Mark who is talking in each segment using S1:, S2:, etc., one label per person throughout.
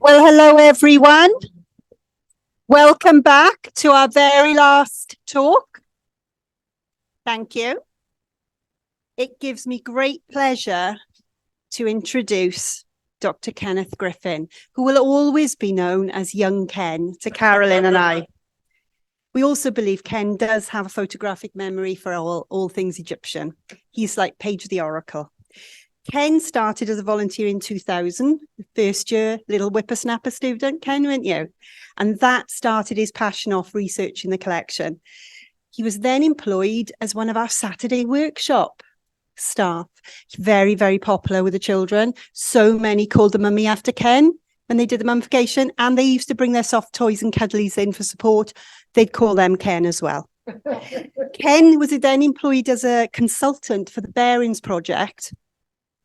S1: Well, hello, everyone. Welcome back to our very last talk. Thank you. It gives me great pleasure to introduce Dr. Kenneth Griffin, who will always be known as Young Ken to Carolyn and I. We also believe Ken does have a photographic memory for all things Egyptian. He's like Page the Oracle. Ken started as a volunteer in 2000, the first year little whippersnapper student, Ken, weren't you? And that started his passion off researching the collection. He was then employed as one of our Saturday workshop staff. Very, very popular with the children. So many called the mummy after Ken when they did the mummification, and they used to bring their soft toys and cuddlies in for support. They'd call them Ken as well. Ken was then employed as a consultant for the Bearings Project.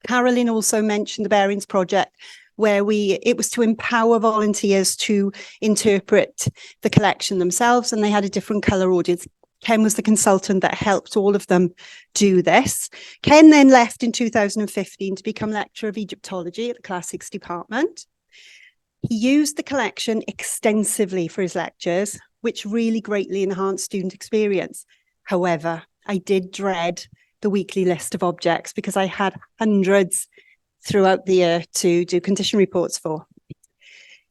S1: Carolyn also mentioned the Bearings Project, where it was to empower volunteers to interpret the collection themselves, and they had a different colour audience. Ken was the consultant that helped all of them do this. Ken then left in 2015 to become lecturer of Egyptology at the Classics Department. He used the collection extensively for his lectures, which really greatly enhanced student experience. However, I did dread the weekly list of objects because I had hundreds throughout the year to do condition reports for.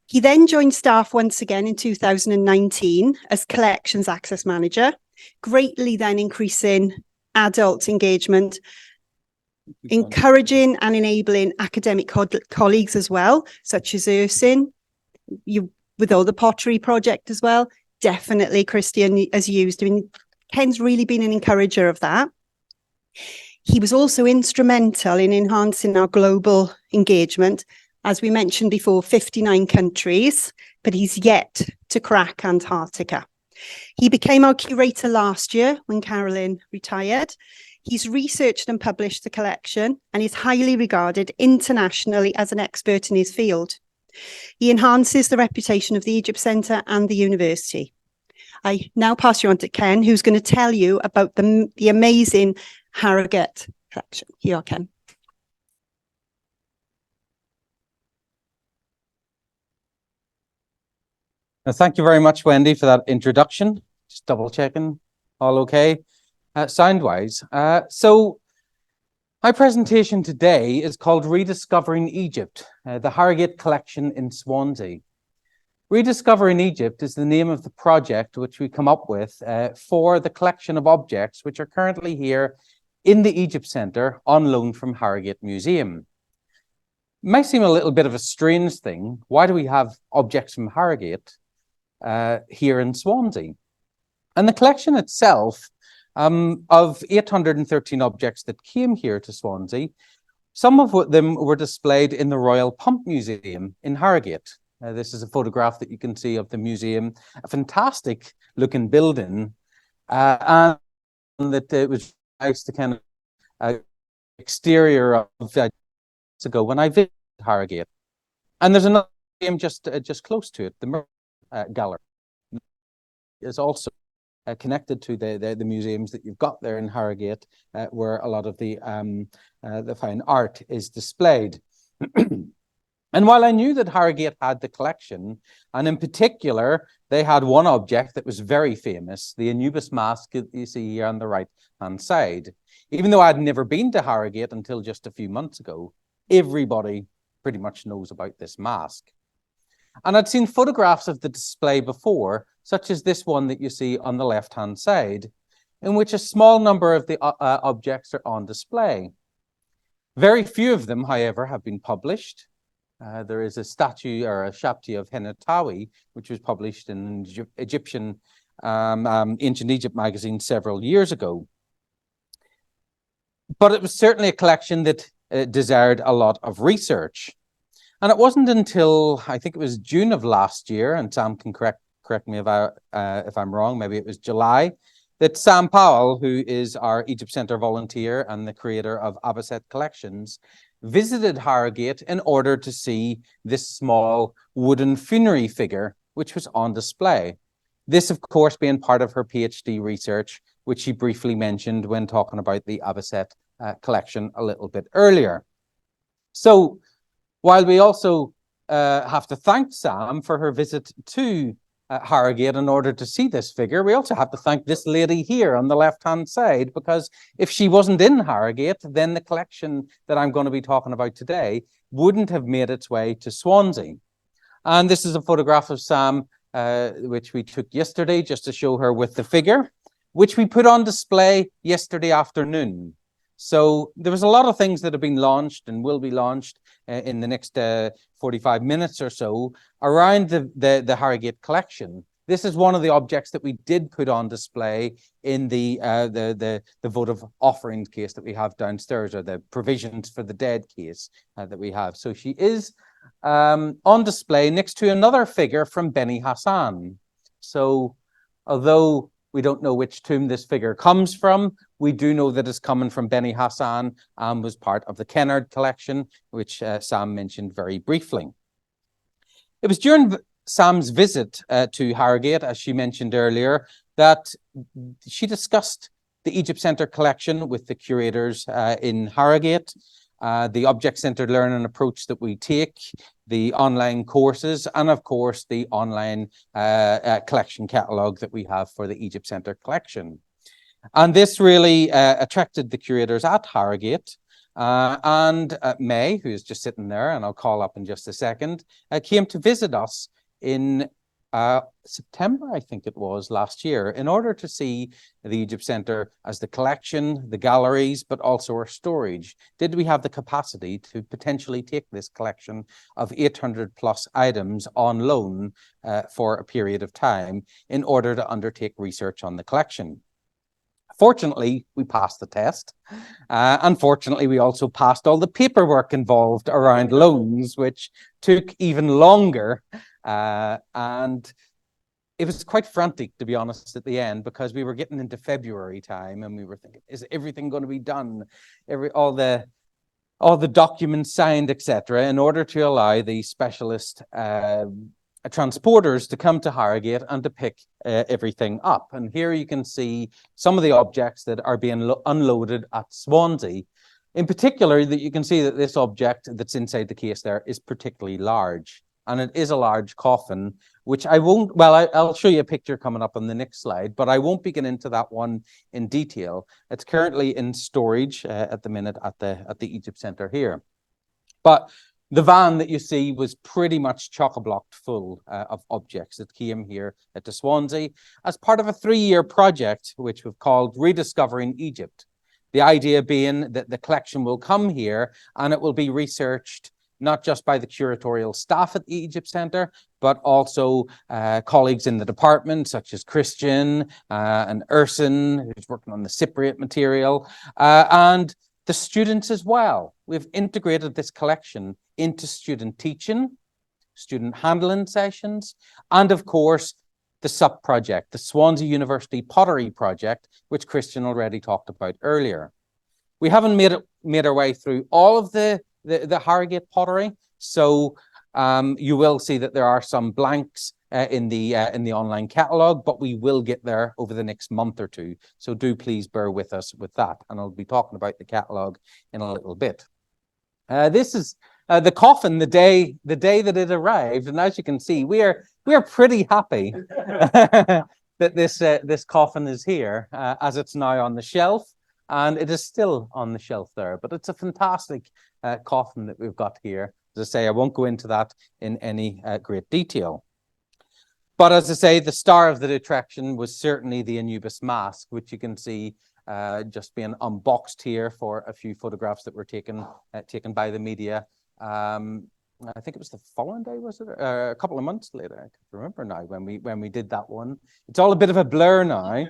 S1: He then joined staff once again in 2019 as Collections Access Manager, greatly then increasing adult engagement, encouraging and enabling academic colleagues as well, such as Ursin, with all the pottery project as well. Definitely Christian has used. I mean, Ken's really been an encourager of that. He was also instrumental in enhancing our global engagement. As we mentioned before, 59 countries, but he's yet to crack Antarctica. He became our curator last year when Carolyn retired. He's researched and published the collection and is highly regarded internationally as an expert in his field. He enhances the reputation of the Egypt Centre and the university. I now pass you on to Ken, who's going to tell you about the amazing Harrogate collection. Here you are, Ken.
S2: Thank you very much, Wendy, for that introduction. Just double checking, all okay, sound-wise. So my presentation today is called Rediscovering Egypt, the Harrogate collection in Swansea. Rediscovering Egypt is the name of the project which we come up with for the collection of objects which are currently here in the Egypt Centre on loan from Harrogate Museum. It might seem a little bit of a strange thing. Why do we have objects from Harrogate here in Swansea? And the collection itself, of 813 objects that came here to Swansea, some of them were displayed in the Royal Pump Museum in Harrogate. This is a photograph that you can see of the museum, a fantastic looking building, and that it was nice to kind of exterior of ago when I visited Harrogate. And there's another museum just close to it, the Gallery is also connected to the museums that you've got there in Harrogate, where a lot of the fine art is displayed. And while I knew that Harrogate had the collection, and in particular, they had one object that was very famous, the Anubis mask that you see here on the right-hand side. Even though I'd never been to Harrogate until just a few months ago, everybody pretty much knows about this mask. And I'd seen photographs of the display before, such as this one that you see on the left-hand side, in which a small number of the objects are on display. Very few of them, however, have been published. There is a statue or a Shabti of Henatawi, which was published in Egyptian Ancient Egypt magazine several years ago. But it was certainly a collection that desired a lot of research. And it wasn't until, I think it was June of last year, and Sam can correct me if I'm wrong, maybe it was July, that Sam Powell, who is our Egypt Centre volunteer and the creator of Abbaset Collections, visited Harrogate in order to see this small wooden funerary figure, which was on display. This, of course, being part of her PhD research, which she briefly mentioned when talking about the Abbaset collection a little bit earlier. So while we also have to thank Sam for her visit to Harrogate in order to see this figure. We also have to thank this lady here on the left-hand side, because if she wasn't in Harrogate, then the collection that I'm going to be talking about today wouldn't have made its way to Swansea. And this is a photograph of Sam, which we took yesterday just to show her with the figure, which we put on display yesterday afternoon. So there was a lot of things that have been launched and will be launched in the next 45 minutes or so around the Harrogate collection. This is one of the objects that we did put on display in the votive offerings case that we have downstairs, or the provisions for the dead case that we have. So she is on display next to another figure from Beni Hassan. So although we don't know which tomb this figure comes from, we do know that it's coming from Beni Hassan and was part of the Kennard collection, which Sam mentioned very briefly. It was during Sam's visit to Harrogate, as she mentioned earlier, that she discussed the Egypt Centre collection with the curators in Harrogate, the object-centred learning approach that we take, the online courses, and of course the online collection catalogue that we have for the Egypt Centre collection. And this really attracted the curators at Harrogate. And May, who is just sitting there, and I'll call up in just a second, came to visit us in September, I think it was, last year, in order to see the Egypt Centre as the collection, the galleries, but also our storage. Did we have the capacity to potentially take this collection of 800 plus items on loan for a period of time in order to undertake research on the collection? Fortunately, we passed the test. Unfortunately, we also passed all the paperwork involved around loans, which took even longer. And it was quite frantic, to be honest, at the end, because we were getting into February time and we were thinking, is everything going to be done? All the documents signed, etc., in order to allow the specialist transporters to come to Harrogate and to pick everything up. And here you can see some of the objects that are being unloaded at Swansea. In particular, that you can see that this object that's inside the case there is particularly large. And it is a large coffin, which I won't, well, I'll show you a picture coming up on the next slide, but I won't be getting into that one in detail. It's currently in storage at the minute at the Egypt Centre here. But the van that you see was pretty much chock-a-blocked full of objects that came here to Swansea as part of a 3-year project, which we've called Rediscovering Egypt. The idea being that the collection will come here and it will be researched not just by the curatorial staff at the Egypt Centre, but also colleagues in the department, such as Christian and Urson, who's working on the Cypriot material, and the students as well. We've integrated this collection into student teaching, student handling sessions, and of course, the SUP project, the Swansea University Pottery Project, which Christian already talked about earlier. We haven't made our way through all of the Harrogate pottery, so you will see that there are some blanks in the online catalogue, but we will get there over the next month or two. So do please bear with us with that, and I'll be talking about the catalogue in a little bit. This is the coffin the day that it arrived, and as you can see, we are pretty happy that this coffin is here, as it's now on the shelf. And it is still on the shelf there, but it's a fantastic coffin that we've got here. As I say, I won't go into that in any great detail. But as I say, the star of the attraction was certainly the Anubis mask, which you can see just being unboxed here for a few photographs that were taken by the media. I think it was the following day, was it? A couple of months later, I can't remember now when we did that one. It's all a bit of a blur now.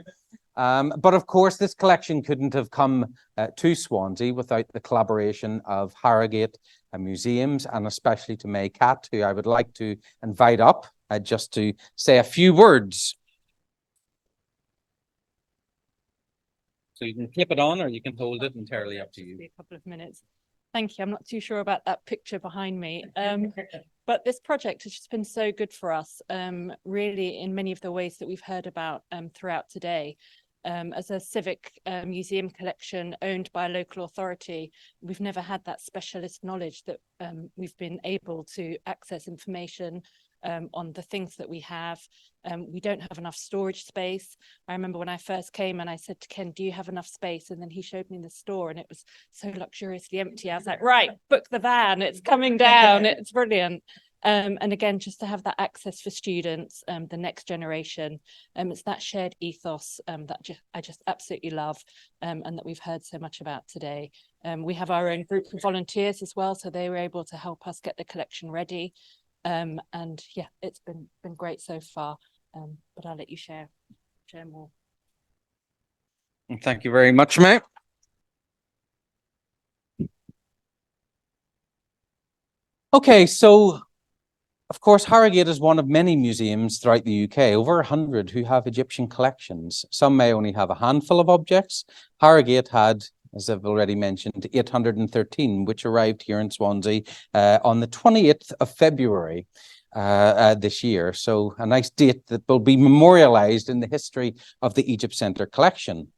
S2: But of course, this collection couldn't have come to Swansea without the collaboration of Harrogate Museums, and especially to May Cat, who I would like to invite up just to say a few words. So you can clip it on or you can hold it, entirely up to you.
S3: A couple of minutes. Thank you. I'm not too sure about that picture behind me. But this project has just been so good for us, really, in many of the ways that we've heard about throughout today. as a civic museum collection owned by a local authority, we've never had that specialist knowledge that we've been able to access information on the things that we have. We don't have enough storage space. I remember when I first came and I said to Ken, do you have enough space? And then he showed me the store and it was so luxuriously empty. I was like, right, book the van, it's coming down, it's brilliant. And again, just to have that access for students, the next generation, it's that shared ethos that I just absolutely love, and that we've heard so much about today. We have our own group of volunteers as well, so they were able to help us get the collection ready. And yeah, it's been great so far. But I'll let you share more.
S2: Thank you very much, mate. Okay, so of course, Harrogate is one of many museums throughout the UK, over 100 who have Egyptian collections. Some may only have a handful of objects. Harrogate had, as I've already mentioned, 813, which arrived here in Swansea on the 28th of February this year. So a nice date that will be memorialised in the history of the Egypt Centre collection.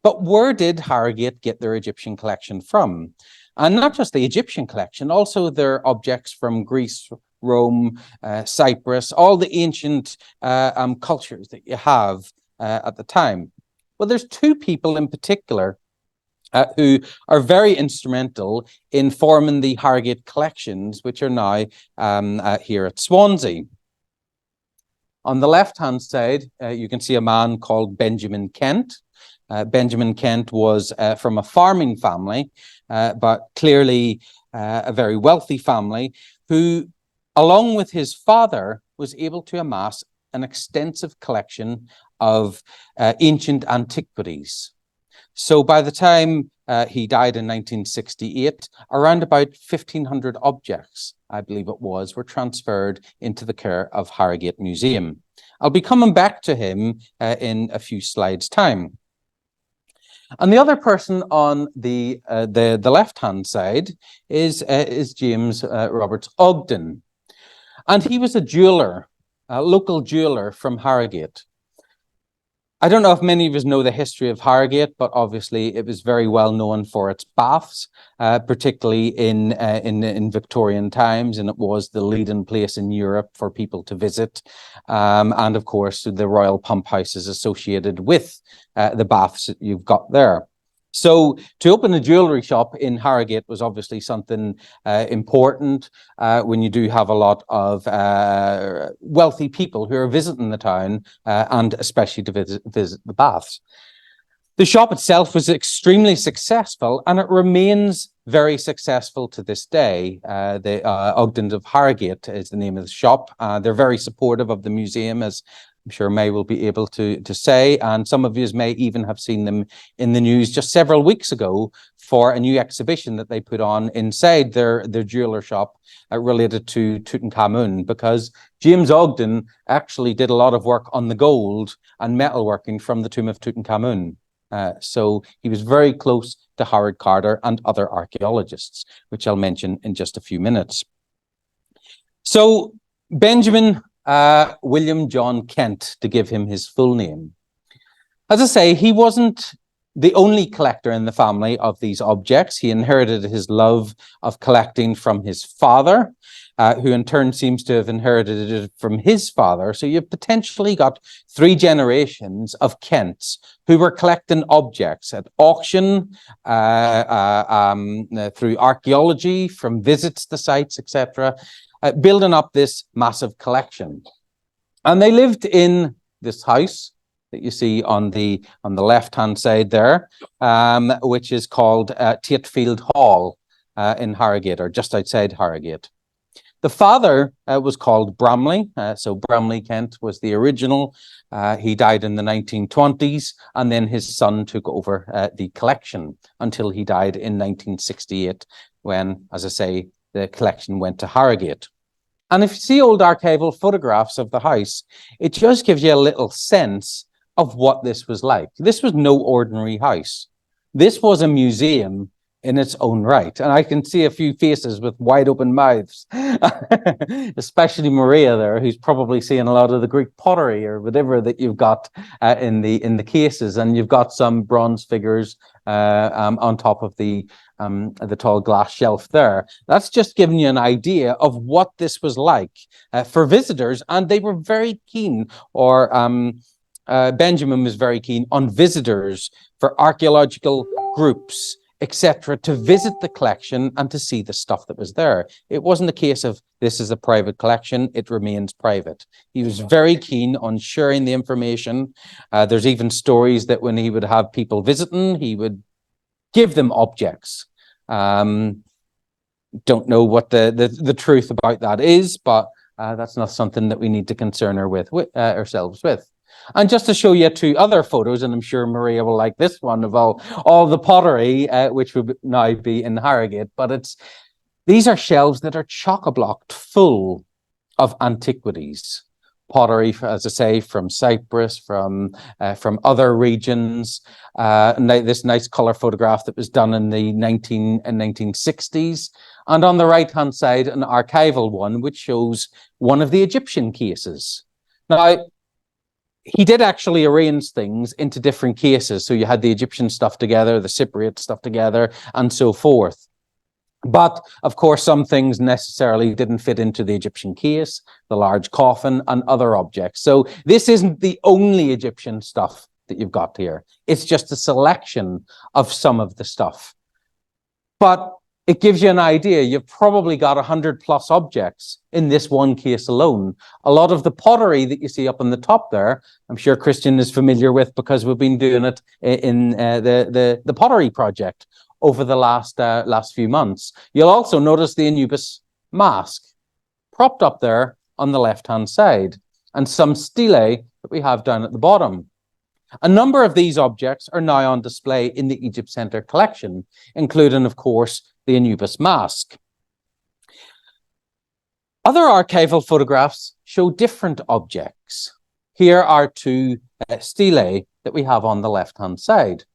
S2: But where did Harrogate get their Egyptian collection from? And not just the Egyptian collection, also their objects from Greece, Rome, Cyprus, all the ancient cultures that you have at the time. Well, there's two people in particular who are very instrumental in forming the Harrogate collections, which are now here at Swansea. On the left-hand side, you can see a man called Benjamin Kent. Benjamin Kent was from a farming family, but clearly a very wealthy family, who, along with his father, was able to amass an extensive collection of ancient antiquities. So by the time he died in 1968, around about 1,500 objects, I believe it was, were transferred into the care of Harrogate Museum. I'll be coming back to him in a few slides' time. And the other person on the left-hand side is James Roberts Ogden. And he was a jeweller, a local jeweller from Harrogate. I don't know if many of us know the history of Harrogate, but obviously it was very well known for its baths, particularly in Victorian times, and it was the leading place in Europe for people to visit. And of course, the royal pump houses associated with the baths that you've got there. So to open a jewellery shop in Harrogate was obviously something important when you do have a lot of wealthy people who are visiting the town and especially to visit the baths. The shop itself was extremely successful and it remains very successful to this day. The Ogden of Harrogate is the name of the shop. They're very supportive of the museum, as I'm sure May will be able to say, and some of you may even have seen them in the news just several weeks ago for a new exhibition that they put on inside their jeweler shop related to Tutankhamun, because James Ogden actually did a lot of work on the gold and metalworking from the tomb of Tutankhamun. So he was very close to Howard Carter and other archaeologists, which I'll mention in just a few minutes. So Benjamin William John Kent, to give him his full name. As I say, he wasn't the only collector in the family of these objects. He inherited his love of collecting from his father, who in turn seems to have inherited it from his father. So you've potentially got 3 generations of Kents who were collecting objects at auction, through archaeology, from visits to sites, etc., building up this massive collection. And they lived in this house that you see on the left-hand side there, which is called Tatefield Hall in Harrogate, or just outside Harrogate. The father was called Bramley, so Bramley Kent was the original. He died in the 1920s, and then his son took over the collection until he died in 1968, when, as I say, the collection went to Harrogate. And if you see old archival photographs of the house, it just gives you a little sense of what this was like. This was no ordinary house. This was a museum in its own right. And I can see a few faces with wide open mouths, especially Maria there, who's probably seeing a lot of the Greek pottery or whatever that you've got in the cases. And you've got some bronze figures on top of the tall glass shelf there. That's just giving you an idea of what this was like for visitors. And they were very keen, or Benjamin was very keen on visitors, for archaeological groups, etc., to visit the collection and to see the stuff that was there. It wasn't a case of this is a private collection, it remains private. He was very keen on sharing the information. There's even stories that when he would have people visiting, he would give them objects. Don't know what the truth about that is, but that's not something that we need to concern ourselves with. And just to show you two other photos, and I'm sure Maria will like this one of all the pottery, which would now be in Harrogate, but these are shelves that are chock-a-blocked full of antiquities. Pottery, as I say, from Cyprus, from other regions. This nice color photograph that was done in the 1960s. And on the right-hand side, an archival one, which shows one of the Egyptian cases. Now, he did actually arrange things into different cases. So you had the Egyptian stuff together, the Cypriot stuff together, and so forth. But of course, some things necessarily didn't fit into the Egyptian case, the large coffin, and other objects. So this isn't the only Egyptian stuff that you've got here. It's just a selection of some of the stuff. But it gives you an idea. You've probably got 100+ objects in this one case alone. A lot of the pottery that you see up on the top there, I'm sure Christian is familiar with because we've been doing it in the pottery project over the last few months. You'll also notice the Anubis mask propped up there on the left-hand side, and some stelae that we have down at the bottom. A number of these objects are now on display in the Egypt Centre collection, including, of course, the Anubis mask. Other archival photographs show different objects. Here are two stelae that we have on the left-hand side.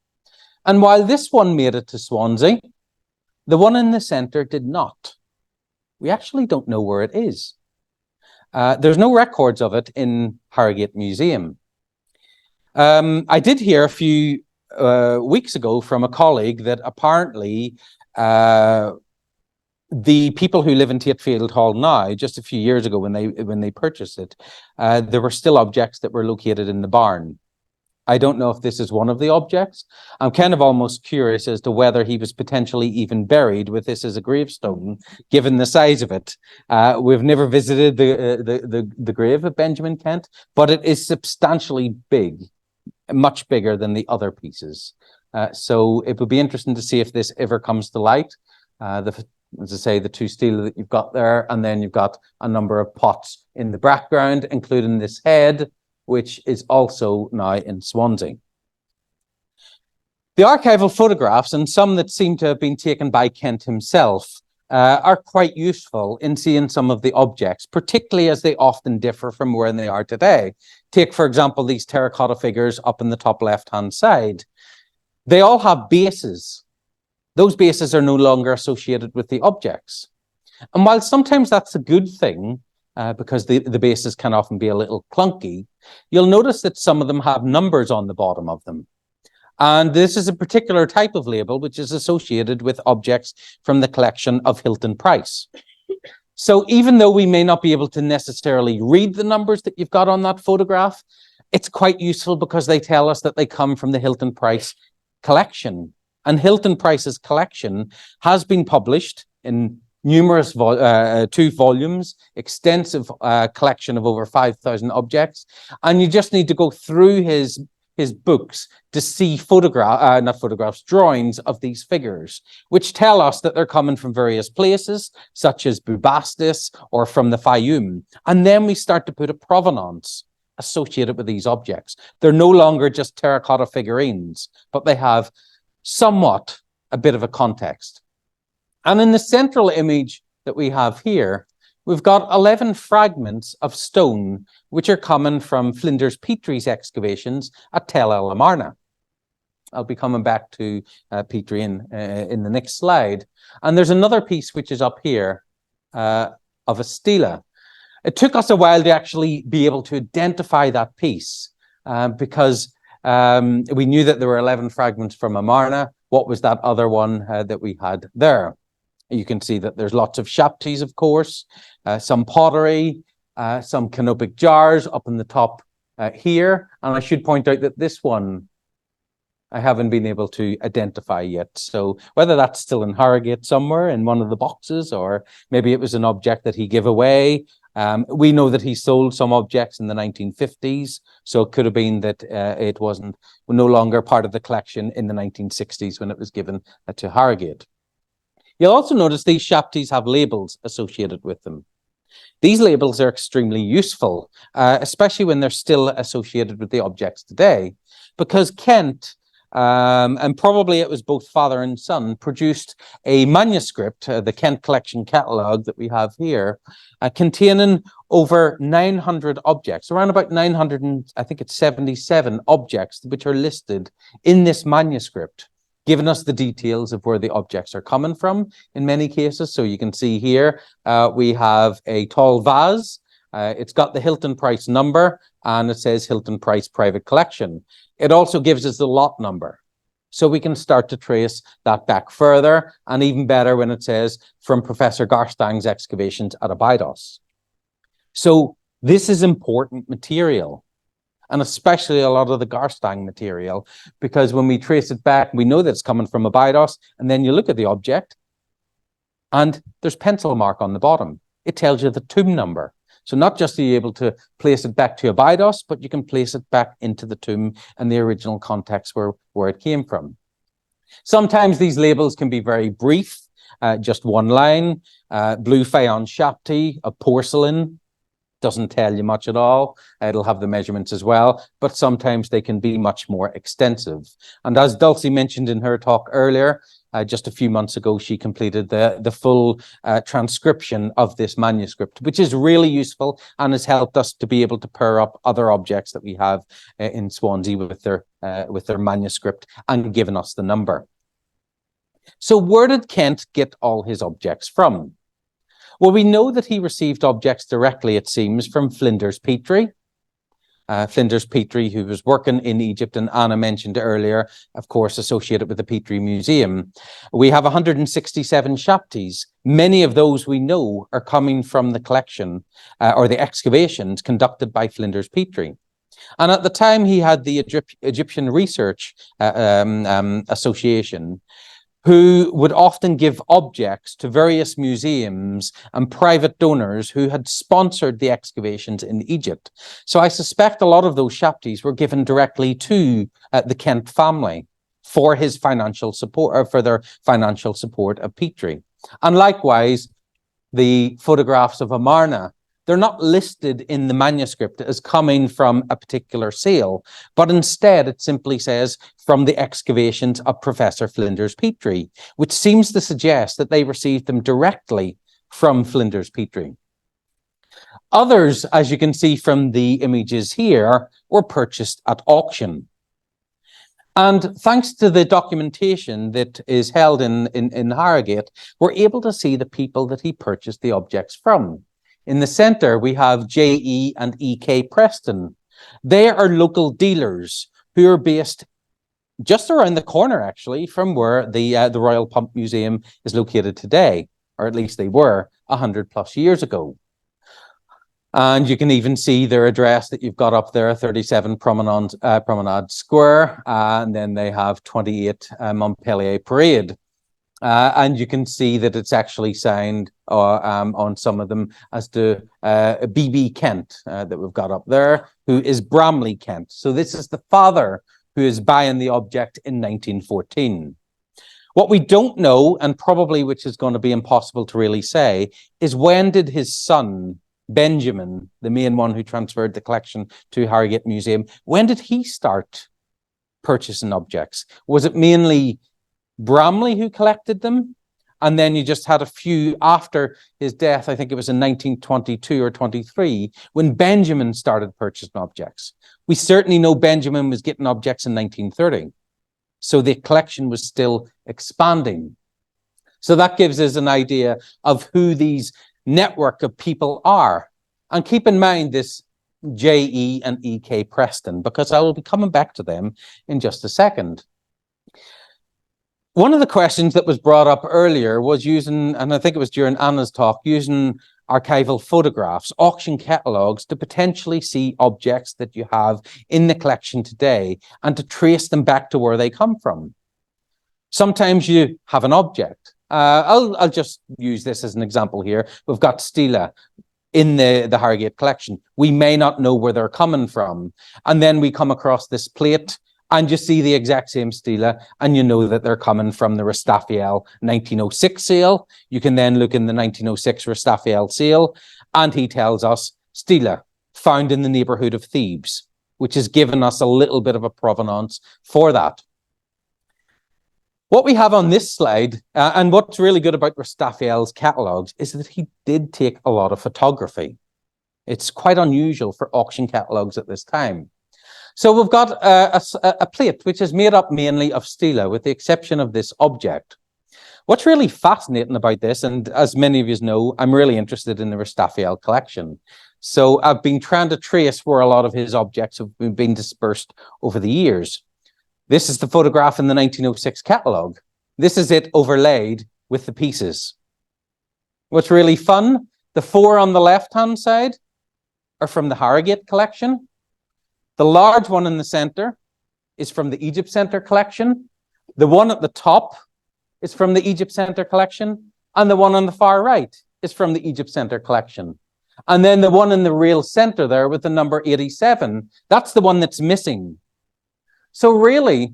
S2: And while this one made it to Swansea, the one in the centre did not. We actually don't know where it is. There's no records of it in Harrogate Museum. I did hear a few weeks ago from a colleague that apparently the people who live in Tatefield Hall now, just a few years ago when they purchased it, there were still objects that were located in the barn. I don't know if this is one of the objects. I'm kind of almost curious as to whether he was potentially even buried with this as a gravestone, given the size of it. We've never visited the grave of Benjamin Kent, but it is substantially big, much bigger than the other pieces. So it would be interesting to see if this ever comes to light. As I say, the two stelae that you've got there, and then you've got a number of pots in the background, including this head, which is also now in Swansea. The archival photographs, and some that seem to have been taken by Kent himself, are quite useful in seeing some of the objects, particularly as they often differ from where they are today. Take, for example, these terracotta figures up in the top left-hand side. They all have bases. Those bases are no longer associated with the objects. And while sometimes that's a good thing, because the bases can often be a little clunky, you'll notice that some of them have numbers on the bottom of them. And this is a particular type of label which is associated with objects from the collection of Hilton Price. So even though we may not be able to necessarily read the numbers that you've got on that photograph, it's quite useful because they tell us that they come from the Hilton Price collection. And Hilton Price's collection has been published in numerous 2 volumes, extensive collection of over 5,000 objects. And you just need to go through his books to see drawings of these figures, which tell us that they're coming from various places, such as Bubastis or from the Fayum. And then we start to put a provenance associated with these objects. They're no longer just terracotta figurines, but they have somewhat a bit of a context. And in the central image that we have here, we've got 11 fragments of stone, which are coming from Flinders Petrie's excavations at Tel El Amarna. I'll be coming back to Petrie in the next slide. And there's another piece which is up here of a stela. It took us a while to actually be able to identify that piece because we knew that there were 11 fragments from Amarna. What was that other one that we had there? You can see that there's lots of shapties, of course, some pottery, some canopic jars up in the top here. And I should point out that this one I haven't been able to identify yet. So whether that's still in Harrogate somewhere in one of the boxes, or maybe it was an object that he gave away. We know that he sold some objects in the 1950s. So it could have been that it wasn't no longer part of the collection in the 1960s when it was given to Harrogate. You'll also notice these shapties have labels associated with them. These labels are extremely useful, especially when they're still associated with the objects today, because Kent, and probably it was both father and son, produced a manuscript, the Kent Collection Catalogue that we have here, containing over 900 objects, around about 900, and I think it's 77 objects, which are listed in this manuscript, giving us the details of where the objects are coming from in many cases. So you can see here, we have a tall vase. It's got the Hilton Price number and it says Hilton Price Private Collection. It also gives us the lot number. So we can start to trace that back further, and even better when it says from Professor Garstang's excavations at Abydos. So this is important material, and especially a lot of the Garstang material, because when we trace it back, we know that it's coming from Abydos, and then you look at the object and there's pencil mark on the bottom. It tells you the tomb number. So not just are you able to place it back to Abydos, but you can place it back into the tomb and the original context where it came from. Sometimes these labels can be very brief, just one line, blue faience shapty, a porcelain, doesn't tell you much at all. It'll have the measurements as well, but sometimes they can be much more extensive. And as Dulcie mentioned in her talk earlier, just a few months ago, she completed the full transcription of this manuscript, which is really useful and has helped us to be able to pair up other objects that we have in Swansea with their manuscript and given us the number. So where did Kent get all his objects from? Well, we know that he received objects directly, it seems, from Flinders Petrie. Flinders Petrie, who was working in Egypt, and Anna mentioned earlier, of course, associated with the Petrie Museum. We have 167 shapties. Many of those we know are coming from the collection or the excavations conducted by Flinders Petrie. And at the time, he had the Egyptian Research Association, who would often give objects to various museums and private donors who had sponsored the excavations in Egypt. So I suspect a lot of those shapties were given directly to the Kent family for his financial support, or for their financial support of Petrie. And likewise, the photographs of Amarna, they're not listed in the manuscript as coming from a particular sale, but instead it simply says from the excavations of Professor Flinders Petrie, which seems to suggest that they received them directly from Flinders Petrie. Others, as you can see from the images here, were purchased at auction. And thanks to the documentation that is held in Harrogate, we're able to see the people that he purchased the objects from. In the center, we have J.E. and E.K. Preston. They are local dealers who are based just around the corner, actually, from where the Royal Pump Museum is located today, or at least they were 100 plus years ago. And you can even see their address that you've got up there, 37 Promenade Square, and then they have 28 Montpellier Parade. And you can see that it's actually signed on some of them as to B.B. Kent that we've got up there, who is Bramley Kent. So this is the father who is buying the object in 1914. What we don't know, and probably which is going to be impossible to really say, is when did his son, Benjamin, the main one who transferred the collection to Harrogate Museum, when did he start purchasing objects? Was it mainly Bramley who collected them, and then you just had a few after his death? I think it was in 1922 or 23 when Benjamin started purchasing objects. We certainly know Benjamin was getting objects in 1930. So the collection was still expanding. So that gives us an idea of who these network of people are. And keep in mind this J.E. and E.K. Preston, because I will be coming back to them in just a second. One of the questions that was brought up earlier was using, and I think it was during Anna's talk, using archival photographs, auction catalogues, to potentially see objects that you have in the collection today and to trace them back to where they come from. Sometimes you have an object. I'll just use this as an example here. We've got stela in the Harrogate collection. We may not know where they're coming from. And then we come across this plate and you see the exact same stela and you know that they're coming from the Restaffiel 1906 sale. You can then look in the 1906 Restaffiel sale and he tells us stela found in the neighbourhood of Thebes, which has given us a little bit of a provenance for that. What we have on this slide, and what's really good about Restaffiel's catalogues, is that he did take a lot of photography. It's quite unusual for auction catalogues at this time. So we've got a plate which is made up mainly of stela, with the exception of this object. What's really fascinating about this, and as many of you know, I'm really interested in the Restaffiel collection. So I've been trying to trace where a lot of his objects have been dispersed over the years. This is the photograph in the 1906 catalogue. This is it overlaid with the pieces. What's really fun, the four on the left-hand side are from the Harrogate collection. The large one in the centre is from the Egypt Centre collection. The one at the top is from the Egypt Centre collection. And the one on the far right is from the Egypt Centre collection. And then the one in the real centre there with the number 87, that's the one that's missing. So really,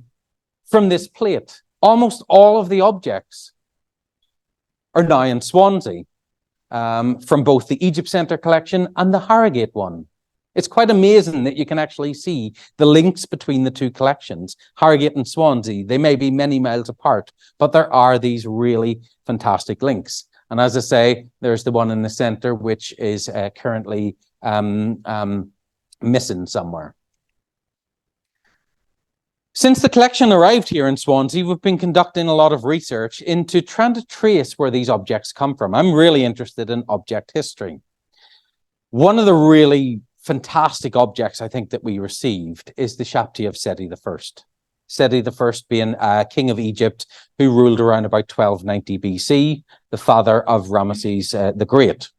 S2: from this plate, almost all of the objects are now in Swansea, from both the Egypt Centre collection and the Harrogate one. It's quite amazing that you can actually see the links between the two collections, Harrogate and Swansea. They may be many miles apart, but there are these really fantastic links. And as I say, there's the one in the centre, which is currently missing somewhere. Since the collection arrived here in Swansea, we've been conducting a lot of research into trying to trace where these objects come from. I'm really interested in object history. One of the really fantastic objects I think that we received is the Shapti of Seti I. Seti I being king of Egypt who ruled around about 1290 BC, the father of Ramesses the Great.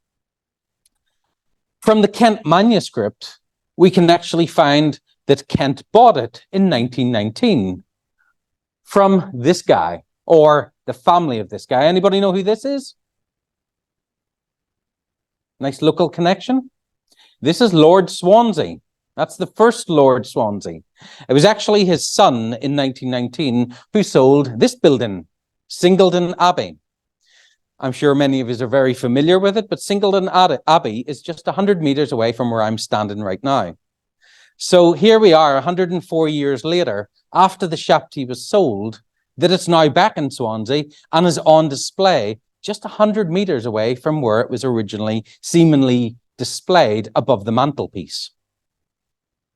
S2: From the Kent manuscript, we can actually find that Kent bought it in 1919 from this guy, or the family of this guy. Anybody know who this is? Nice local connection. This is Lord Swansea. That's the first Lord Swansea. It was actually his son in 1919 who sold this building, Singleton Abbey. I'm sure many of you are very familiar with it, but Singleton Abbey is just 100 meters away from where I'm standing right now. So here we are 104 years later, after the Shapti was sold, that it's now back in Swansea and is on display just 100 meters away from where it was originally seemingly displayed above the mantelpiece.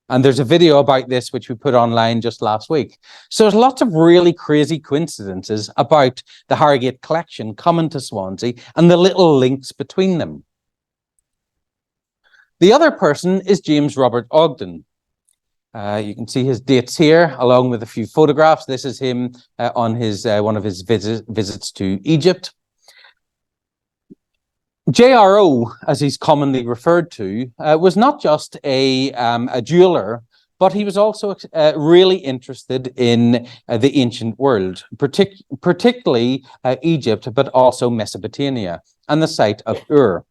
S2: And there's a video about this which we put online just last week. So there's lots of really crazy coincidences about the Harrogate collection coming to Swansea and the little links between them. The other person is James Robert Ogden. You can see his dates here, along with a few photographs. This is him on his one of his visits to Egypt. JRO, as he's commonly referred to, was not just a jeweler, but he was also really interested in the ancient world, particularly Egypt, but also Mesopotamia and the site of Ur.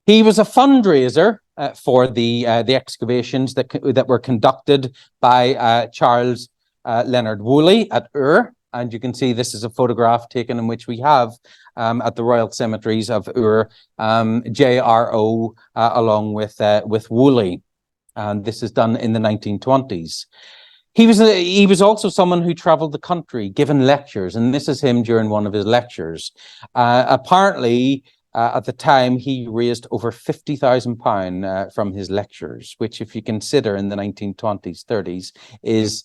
S2: He was a fundraiser for the excavations that were conducted by Charles Leonard Woolley at Ur. And you can see this is a photograph taken in which we have at the Royal Cemeteries of Ur, JRO along with Woolley. And this is done in the 1920s. He was also someone who traveled the country, given lectures, and this is him during one of his lectures. Apparently, at the time, he raised over £50,000 from his lectures, which, if you consider in the 1920s, 30s, is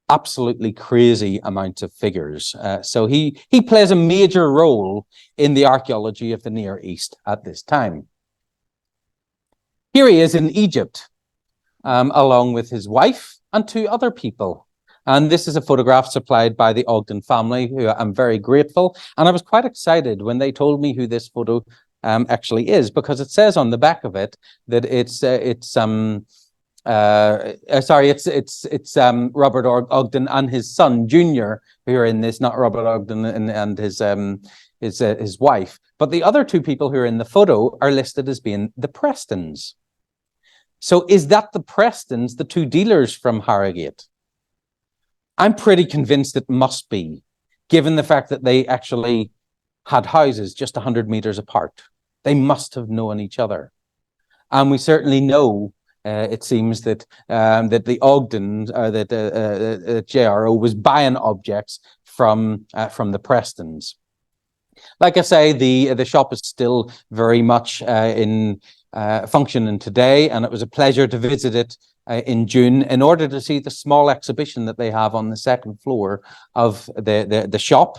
S2: absolutely crazy amounts of figures. So he plays a major role in the archaeology of the Near East at this time. Here he is in Egypt, along with his wife and 2 other people. And this is a photograph supplied by the Ogden family, who I'm very grateful. And I was quite excited when they told me who this photo actually is, because it says on the back of it that it's Robert Ogden and his son Junior who are in this, not Robert Ogden and his wife. But the other 2 people who are in the photo are listed as being the Prestons. So is that the Prestons, the 2 dealers from Harrogate? I'm pretty convinced it must be, given the fact that they actually had houses just 100 meters apart. They must have known each other. And we certainly know, it seems, that the Ogden, that JRO was buying objects from the Prestons. Like I say, the shop is still very much in functioning today, and it was a pleasure to visit it in June in order to see the small exhibition that they have on the 2nd floor of the shop,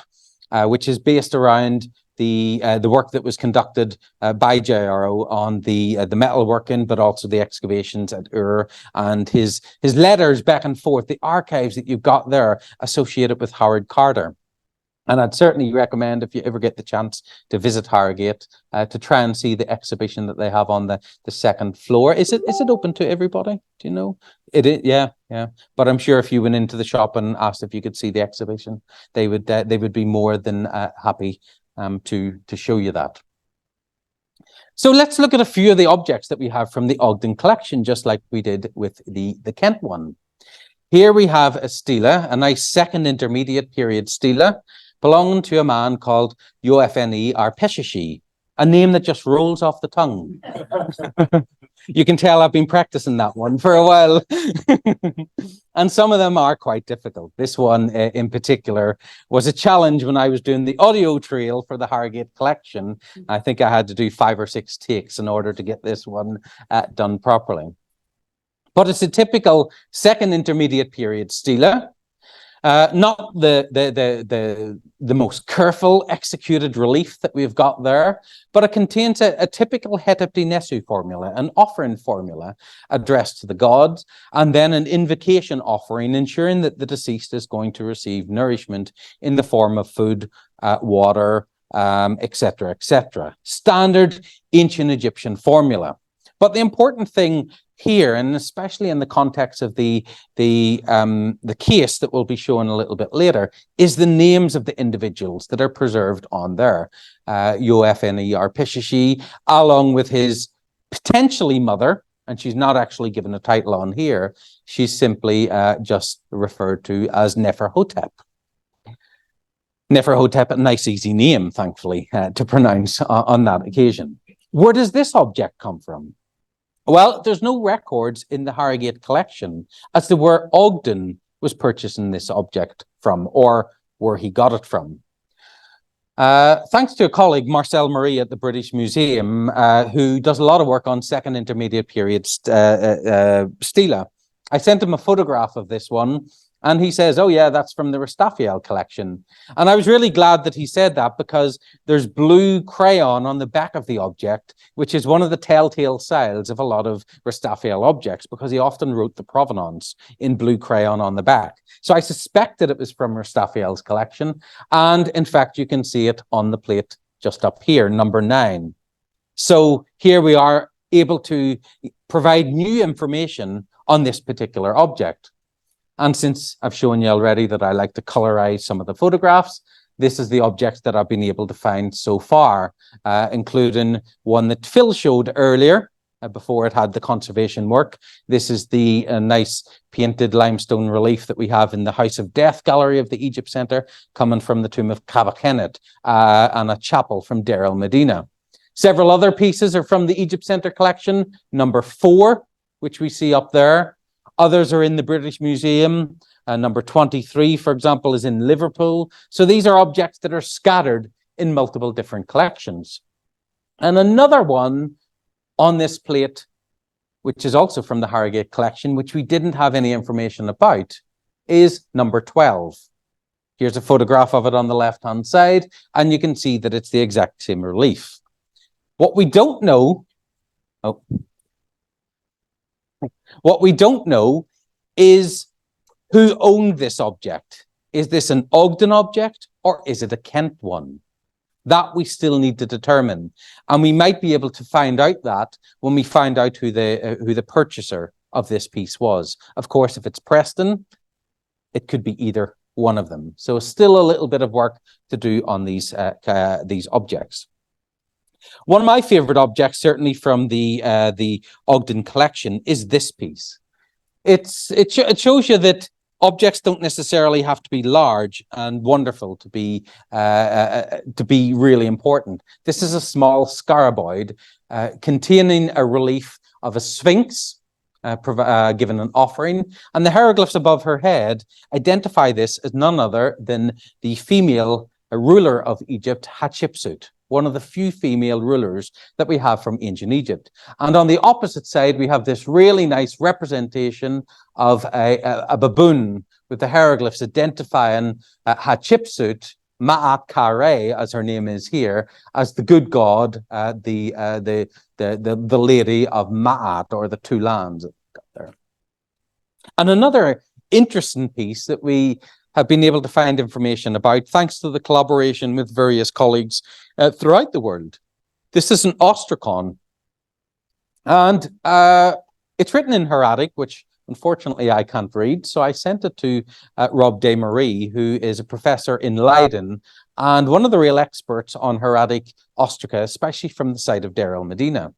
S2: which is based around the work that was conducted by JRO on the metalworking, but also the excavations at Ur, and his letters back and forth, the archives that you've got there associated with Howard Carter. And I'd certainly recommend, if you ever get the chance to visit Harrogate, to try and see the exhibition that they have on the 2nd floor. Is it open to everybody? Do you know? It is, yeah. But I'm sure if you went into the shop and asked if you could see the exhibition, they would be more than happy to show you that. So let's look at a few of the objects that we have from the Ogden collection, just like we did with the Kent one. Here we have a stela, a nice 2nd intermediate period stela, belonging to a man called Yoefeni Arpeshishi, a name that just rolls off the tongue. You can tell I've been practicing that one for a while. And some of them are quite difficult. This one in particular was a challenge when I was doing the audio trail for the Harrogate collection. I think I had to do 5 or 6 takes in order to get this one done properly. But it's a typical 2nd intermediate period stela. Not the most careful executed relief that we've got there, but it contains a typical Hetepti Nesu formula, an offering formula addressed to the gods, and then an invocation offering, ensuring that the deceased is going to receive nourishment in the form of food, water, etc., etc. Standard ancient Egyptian formula. But the important thing here, and especially in the context of the case that we'll be showing a little bit later, is the names of the individuals that are preserved on there. Yoefeni Arpeshishi, along with his potentially mother, and she's not actually given a title on here. She's simply just referred to as Neferhotep. Neferhotep, a nice easy name, thankfully, to pronounce on that occasion. Where does this object come from? Well, there's no records in the Harrogate collection as to where Ogden was purchasing this object from, or where he got it from. Thanks to a colleague, Marcel Marie at the British Museum, who does a lot of work on 2nd intermediate period stela, I sent him a photograph of this one, and he says, oh yeah, that's from the Rastafel collection. And I was really glad that he said that, because there's blue crayon on the back of the object, which is one of the telltale signs of a lot of Rastafel objects, because he often wrote the provenance in blue crayon on the back. So I suspected it was from Rastafel's collection. And in fact, you can see it on the plate just up here, number 9. So here we are able to provide new information on this particular object. And since I've shown you already that I like to colorize some of the photographs, this is the objects that I've been able to find so far, including one that Phil showed earlier before it had the conservation work. This is the nice painted limestone relief that we have in the House of Death gallery of the Egypt Centre, coming from the tomb of Kabakenet, and a chapel from Deir el Medina. Several other pieces are from the Egypt Centre collection, number 4, which we see up there. Others are in the British Museum. Number 23, for example, is in Liverpool. So these are objects that are scattered in multiple different collections. And another one on this plate, which is also from the Harrogate collection, which we didn't have any information about, is number 12. Here's a photograph of it on the left-hand side, and you can see that it's the exact same relief. What we don't know, is who owned this object. Is this an Ogden object or is it a Kent one? That we still need to determine, and we might be able to find out that when we find out who the purchaser of this piece was. Of course, if it's Preston, it could be either one of them. So still a little bit of work to do on these objects. One of my favorite objects, certainly from the Ogden collection, is this piece. It shows you that objects don't necessarily have to be large and wonderful to be really important. This is a small scaraboid containing a relief of a sphinx given an offering, and the hieroglyphs above her head identify this as none other than the female ruler of Egypt, Hatshepsut, one of the few female rulers that we have from ancient Egypt. And on the opposite side, we have this really nice representation of a baboon with the hieroglyphs identifying Hatshepsut, Ma'at Kare, as her name is here, as the good god, the lady of Ma'at, or the two lands there. And another interesting piece that we have been able to find information about, thanks to the collaboration with various colleagues throughout the world. This is an ostracon, and it's written in Hieratic, which unfortunately I can't read, so I sent it to Rob de Marie, who is a professor in Leiden and one of the real experts on Hieratic ostraca, especially from the site of Deir el-Medina.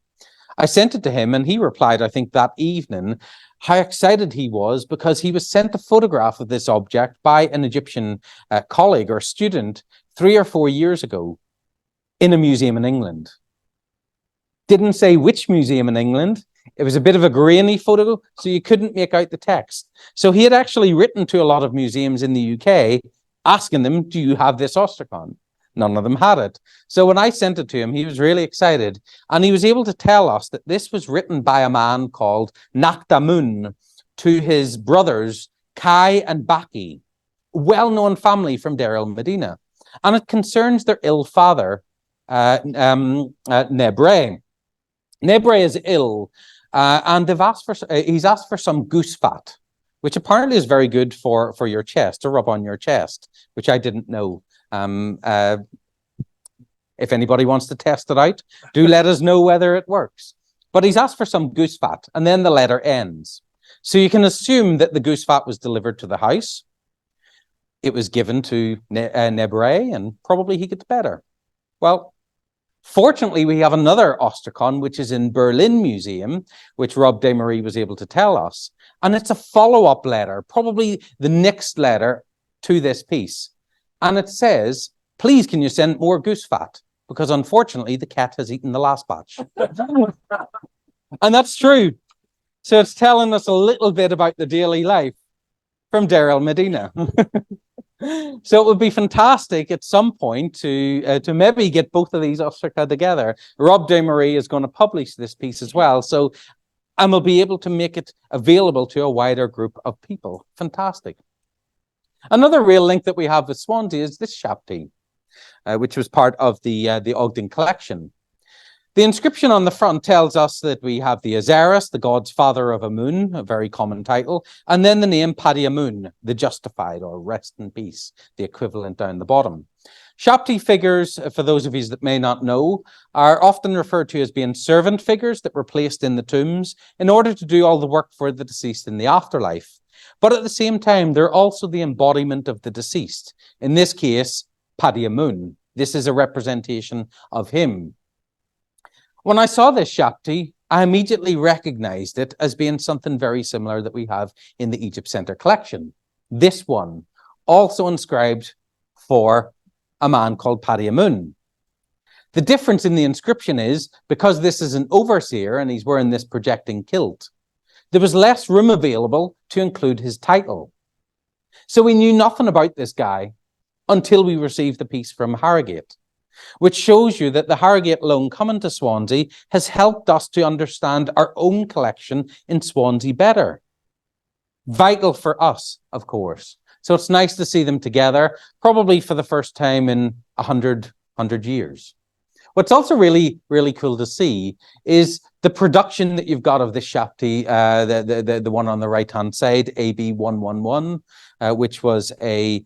S2: I sent it to him, and he replied, I think that evening, how excited he was because he was sent a photograph of this object by an Egyptian colleague or student 3 or 4 years ago in a museum in England. Didn't say which museum in England. It was a bit of a grainy photo, so you couldn't make out the text. So he had actually written to a lot of museums in the UK asking them, do you have this ostracon? None of them had it. So when I sent it to him, he was really excited. And he was able to tell us that this was written by a man called Nakdamun to his brothers, Kai and Baki, well-known family from Deir el-Medina. And it concerns their ill father, Nebre. Nebre is ill, and he's asked for some goose fat, which apparently is very good for your chest, to rub on your chest, which I didn't know. If anybody wants to test it out, do let us know whether it works. But he's asked for some goose fat, and then the letter ends. So you can assume that the goose fat was delivered to the house. It was given to Nebre, and probably he gets better. Well, fortunately, we have another ostracon, which is in Berlin Museum, which Rob de Marie was able to tell us. And it's a follow-up letter, probably the next letter to this piece. And it says, please, can you send more goose fat? Because unfortunately, the cat has eaten the last batch. And that's true. So it's telling us a little bit about the daily life from Deir el-Medina. So it would be fantastic at some point to maybe get both of these ostraca together. Rob de Marie is going to publish this piece as well. So, and we'll be able to make it available to a wider group of people. Fantastic. Another real link that we have with Swansea is this Shapti, which was part of the Ogden collection. The inscription on the front tells us that we have the Osiris, the god's father of Amun, a very common title, and then the name Padi Amun, the justified, or rest in peace, the equivalent down the bottom. Shapti figures, for those of you that may not know, are often referred to as being servant figures that were placed in the tombs in order to do all the work for the deceased in the afterlife. But at the same time, they're also the embodiment of the deceased. In this case, Padi Amun. This is a representation of him. When I saw this Shapti, I immediately recognized it as being something very similar that we have in the Egypt Center collection. This one, also inscribed for a man called Padi Amun. The difference in the inscription is, because this is an overseer and he's wearing this projecting kilt, there was less room available to include his title. So we knew nothing about this guy until we received the piece from Harrogate, which shows you that the Harrogate loan coming to Swansea has helped us to understand our own collection in Swansea better. Vital for us, of course. So it's nice to see them together, probably for the first time in 100 years. What's also really, really cool to see is the production that you've got of this Shapti, the one on the right-hand side, AB 111, which was a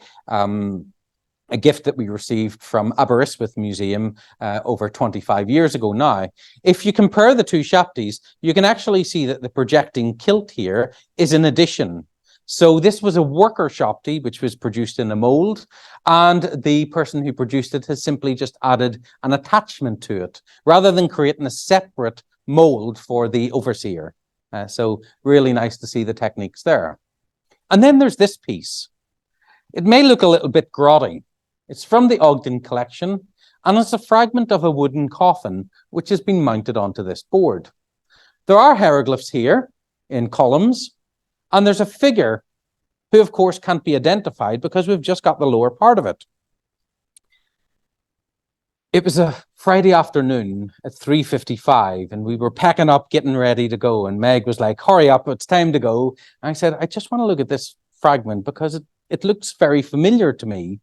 S2: gift that we received from Aberystwyth Museum over 25 years ago now. If you compare the two Shaptis, you can actually see that the projecting kilt here is an addition. So this was a worker Shapti, which was produced in a mold, and the person who produced it has simply just added an attachment to it, rather than creating a separate mold for the overseer. So really nice to see the techniques there. And then there's this piece. It may look a little bit grotty. It's from the Ogden collection, and it's a fragment of a wooden coffin, which has been mounted onto this board. There are hieroglyphs here in columns, and there's a figure who, of course, can't be identified because we've just got the lower part of it. It was a Friday afternoon at 3:55, and we were packing up, getting ready to go, and Meg was like, hurry up, it's time to go. And I said, I just want to look at this fragment because it looks very familiar to me.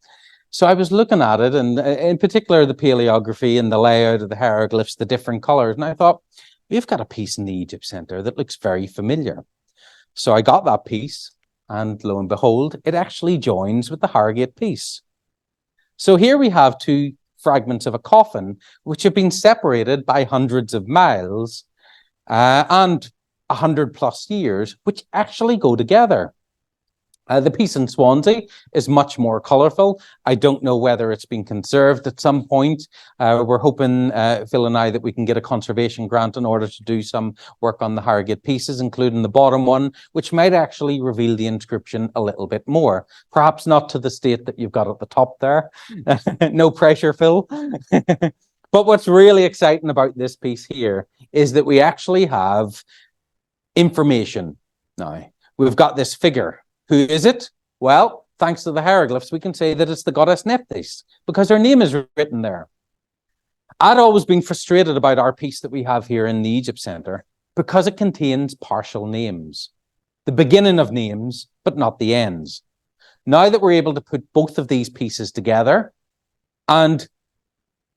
S2: So I was looking at it, and in particular, the paleography and the layout of the hieroglyphs, the different colors. And I thought, we've got a piece in the Egypt Center that looks very familiar. So I got that piece, and lo and behold, it actually joins with the Harrogate piece. So here we have two fragments of a coffin, which have been separated by hundreds of miles and 100+ years, which actually go together. The piece in Swansea is much more colourful. I don't know whether it's been conserved at some point. We're hoping, Phil and I, that we can get a conservation grant in order to do some work on the Harrogate pieces, including the bottom one, which might actually reveal the inscription a little bit more. Perhaps not to the state that you've got at the top there. No pressure, Phil. But what's really exciting about this piece here is that we actually have information now. We've got this figure. Who is it? Well, thanks to the hieroglyphs, we can say that it's the goddess Nephthys, because her name is written there. I'd always been frustrated about our piece that we have here in the Egypt Center, because it contains partial names. The beginning of names, but not the ends. Now that we're able to put both of these pieces together, and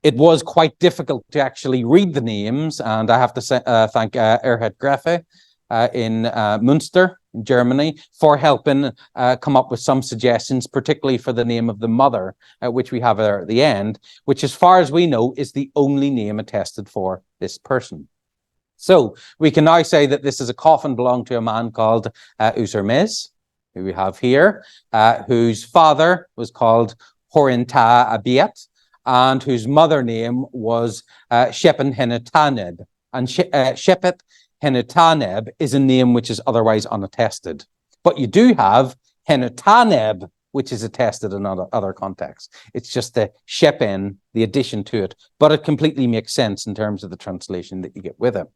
S2: it was quite difficult to actually read the names, and I have to thank Erhard Greffe in Münster, in Germany, for helping come up with some suggestions, particularly for the name of the mother, which we have there at the end, which, as far as we know, is the only name attested for this person. So we can now say that this is a coffin belonging to a man called Usermes, who we have here, whose father was called Horinta Abiat, and whose mother name was Shepin Henetaneb. And Shepet Henetaneb is a name which is otherwise unattested. But you do have Henetaneb, which is attested in other contexts. It's just the Shepen, the addition to it, but it completely makes sense in terms of the translation that you get with it.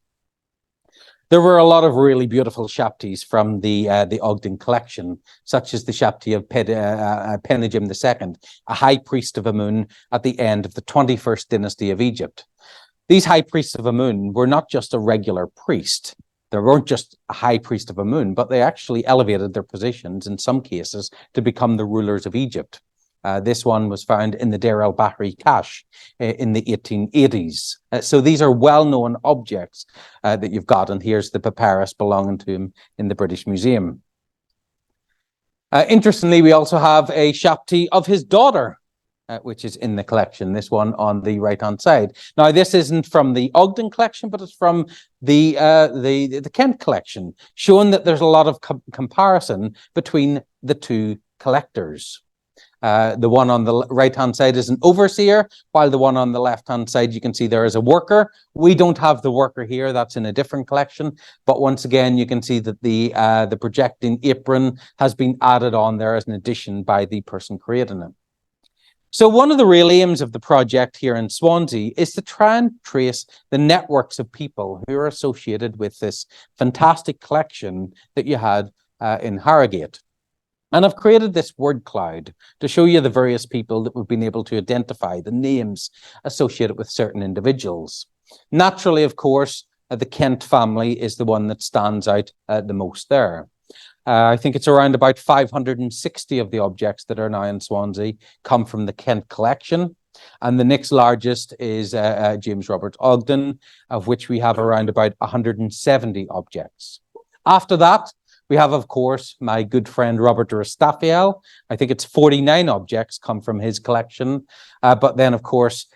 S2: There were a lot of really beautiful Shaptis from the Ogden collection, such as the Shapti of Penegim II, a high priest of Amun at the end of the 21st dynasty of Egypt. These high priests of Amun were not just a regular priest. They weren't just a high priest of Amun, but they actually elevated their positions in some cases to become the rulers of Egypt. This one was found in the Deir el-Bahri Cache in the 1880s. So these are well-known objects that you've got, and here's the papyrus belonging to him in the British Museum. Interestingly, we also have a Shapti of his daughter, which is in the collection, this one on the right-hand side. Now, this isn't from the Ogden collection, but it's from the Kent collection, showing that there's a lot of comparison between the two collectors. The one on the right-hand side is an overseer, while the one on the left-hand side, you can see there is a worker. We don't have the worker here. That's in a different collection. But once again, you can see that the projecting apron has been added on there as an addition by the person creating it. So one of the real aims of the project here in Swansea is to try and trace the networks of people who are associated with this fantastic collection that you had in Harrogate. And I've created this word cloud to show you the various people that we've been able to identify, the names associated with certain individuals. Naturally, of course, the Kent family is the one that stands out the most there. I think it's around about 560 of the objects that are now in Swansea come from the Kent collection. And the next largest is James Robert Ogden, of which we have around about 170 objects. After that, we have, of course, my good friend Robert de Restafiel. I think it's 49 objects come from his collection. But then, of course,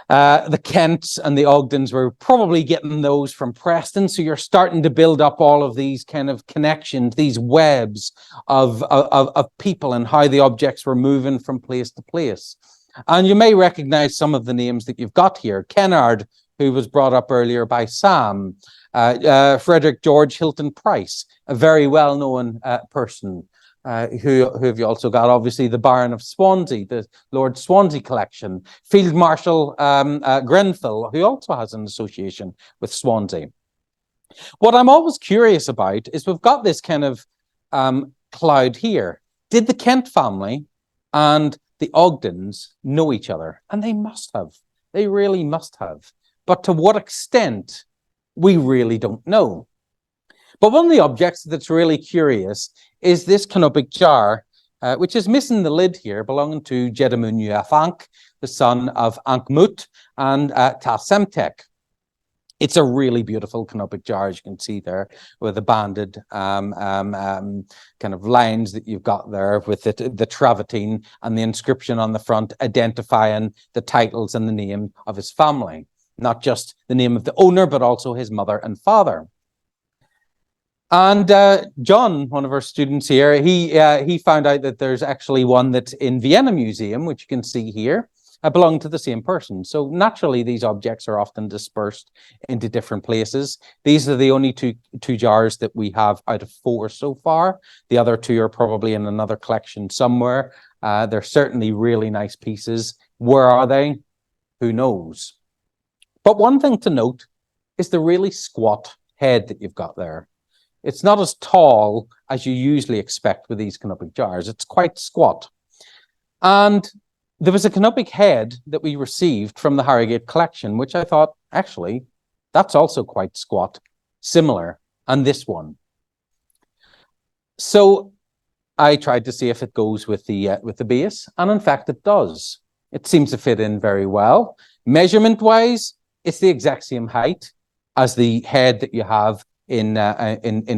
S2: the Kents and the Ogdens were probably getting those from Preston. So you're starting to build up all of these kind of connections, these webs of people and how the objects were moving from place to place. And you may recognize some of the names that you've got here. Kennard, who was brought up earlier by Sam. Frederick George Hilton Price, a very well-known person. Who have you also got? Obviously, the Baron of Swansea, the Lord Swansea collection. Field Marshal Grenfell, who also has an association with Swansea. What I'm always curious about is we've got this kind of cloud here. Did the Kent family and the Ogdens know each other? And they must have. They really must have. But to what extent, we really don't know. But one of the objects that's really curious is this canopic jar, which is missing the lid here, belonging to Jedamun Ankh, the son of Ankmut and Tasemtek. It's a really beautiful canopic jar, as you can see there, with the banded kind of lines that you've got there with the travertine and the inscription on the front identifying the titles and the name of his family. Not just the name of the owner, but also his mother and father. And John, one of our students here, he found out that there's actually one that's in Vienna Museum, which you can see here, belong to the same person. So naturally, these objects are often dispersed into different places. These are the only two jars that we have out of 4 so far. The other 2 are probably in another collection somewhere. They're certainly really nice pieces. Where are they? Who knows? But one thing to note is the really squat head that you've got there. It's not as tall as you usually expect with these canopic jars. It's quite squat. And there was a canopic head that we received from the Harrogate collection, which I thought, actually, that's also quite squat, similar, and this one. So I tried to see if it goes with the base, and in fact it does. It seems to fit in very well. Measurement-wise, it's the exact same height as the head that you have in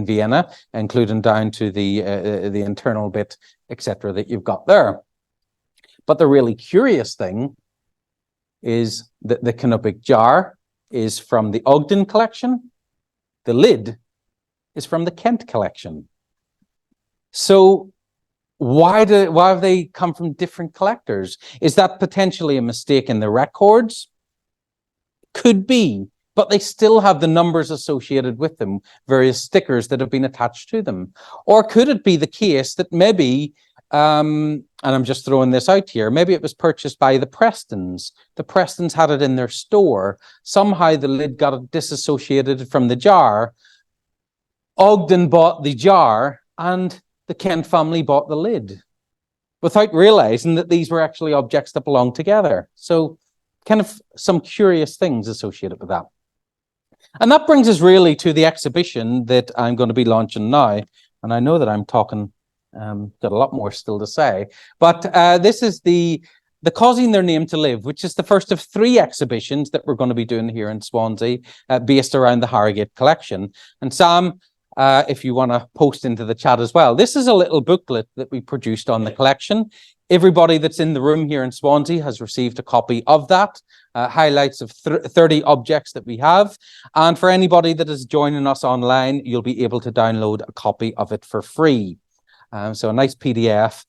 S2: Vienna, including down to the internal bit, etc., that you've got there. But the really curious thing is that the canopic jar is from the Ogden collection. The lid is from the Kent collection. So why have they come from different collectors? Is that potentially a mistake in the records? Could be, but they still have the numbers associated with them, various stickers that have been attached to them. Or could it be the case that maybe, and I'm just throwing this out here, maybe it was purchased by the Prestons. The Prestons had it in their store. Somehow the lid got disassociated from the jar. Ogden bought the jar and the Kent family bought the lid without realizing that these were actually objects that belonged together. So kind of some curious things associated with that. And that brings us really to the exhibition that I'm going to be launching now. And I know that I'm talking, got a lot more still to say, but this is the Causing Their Name to Live, which is the first of 3 exhibitions that we're going to be doing here in Swansea, based around the Harrogate collection. And Sam, if you want to post into the chat as well, this is a little booklet that we produced on the collection. Everybody that's in the room here in Swansea has received a copy of that, highlights of 30 objects that we have. And for anybody that is joining us online, you'll be able to download a copy of it for free. So a nice PDF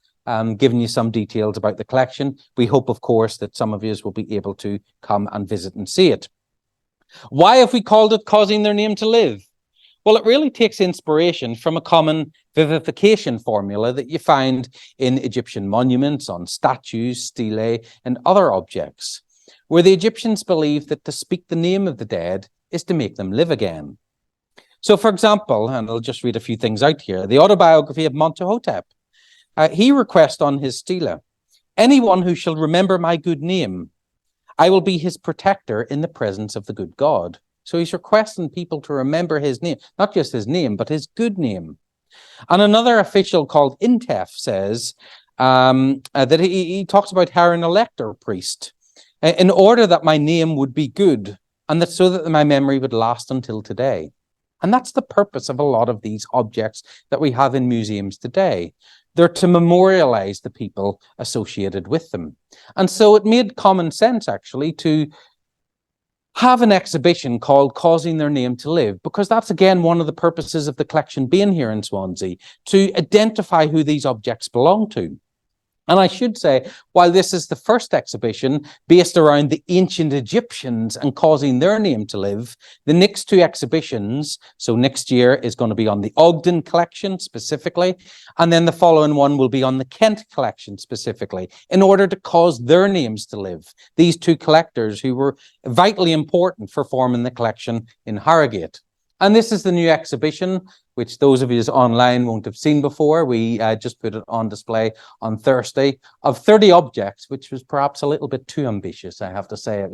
S2: giving you some details about the collection. We hope, of course, that some of you will be able to come and visit and see it. Why have we called it Causing Their Name to Live? Well, it really takes inspiration from a common vivification formula that you find in Egyptian monuments, on statues, stelae, and other objects, where the Egyptians believed that to speak the name of the dead is to make them live again. So, for example, and I'll just read a few things out here, the autobiography of Montuhotep. He requests on his stela, "Anyone who shall remember my good name, I will be his protector in the presence of the good God." So he's requesting people to remember his name, not just his name, but his good name. And another official called Intef says that he talks about hiring a lector priest in order that my name would be good and that so that my memory would last until today. And that's the purpose of a lot of these objects that we have in museums today. They're to memorialize the people associated with them. And so it made common sense, actually, to have an exhibition called Causing Their Name to Live, because that's, again, one of the purposes of the collection being here in Swansea, to identify who these objects belong to. And I should say, while this is the first exhibition based around the ancient Egyptians and causing their name to live, the next two exhibitions, so next year is going to be on the Ogden collection specifically, and then the following one will be on the Kent collection specifically, in order to cause their names to live. These two collectors who were vitally important for forming the collection in Harrogate. And this is the new exhibition, which those of you online won't have seen before. We just put it on display on Thursday, of 30 objects, which was perhaps a little bit too ambitious, I have to say. It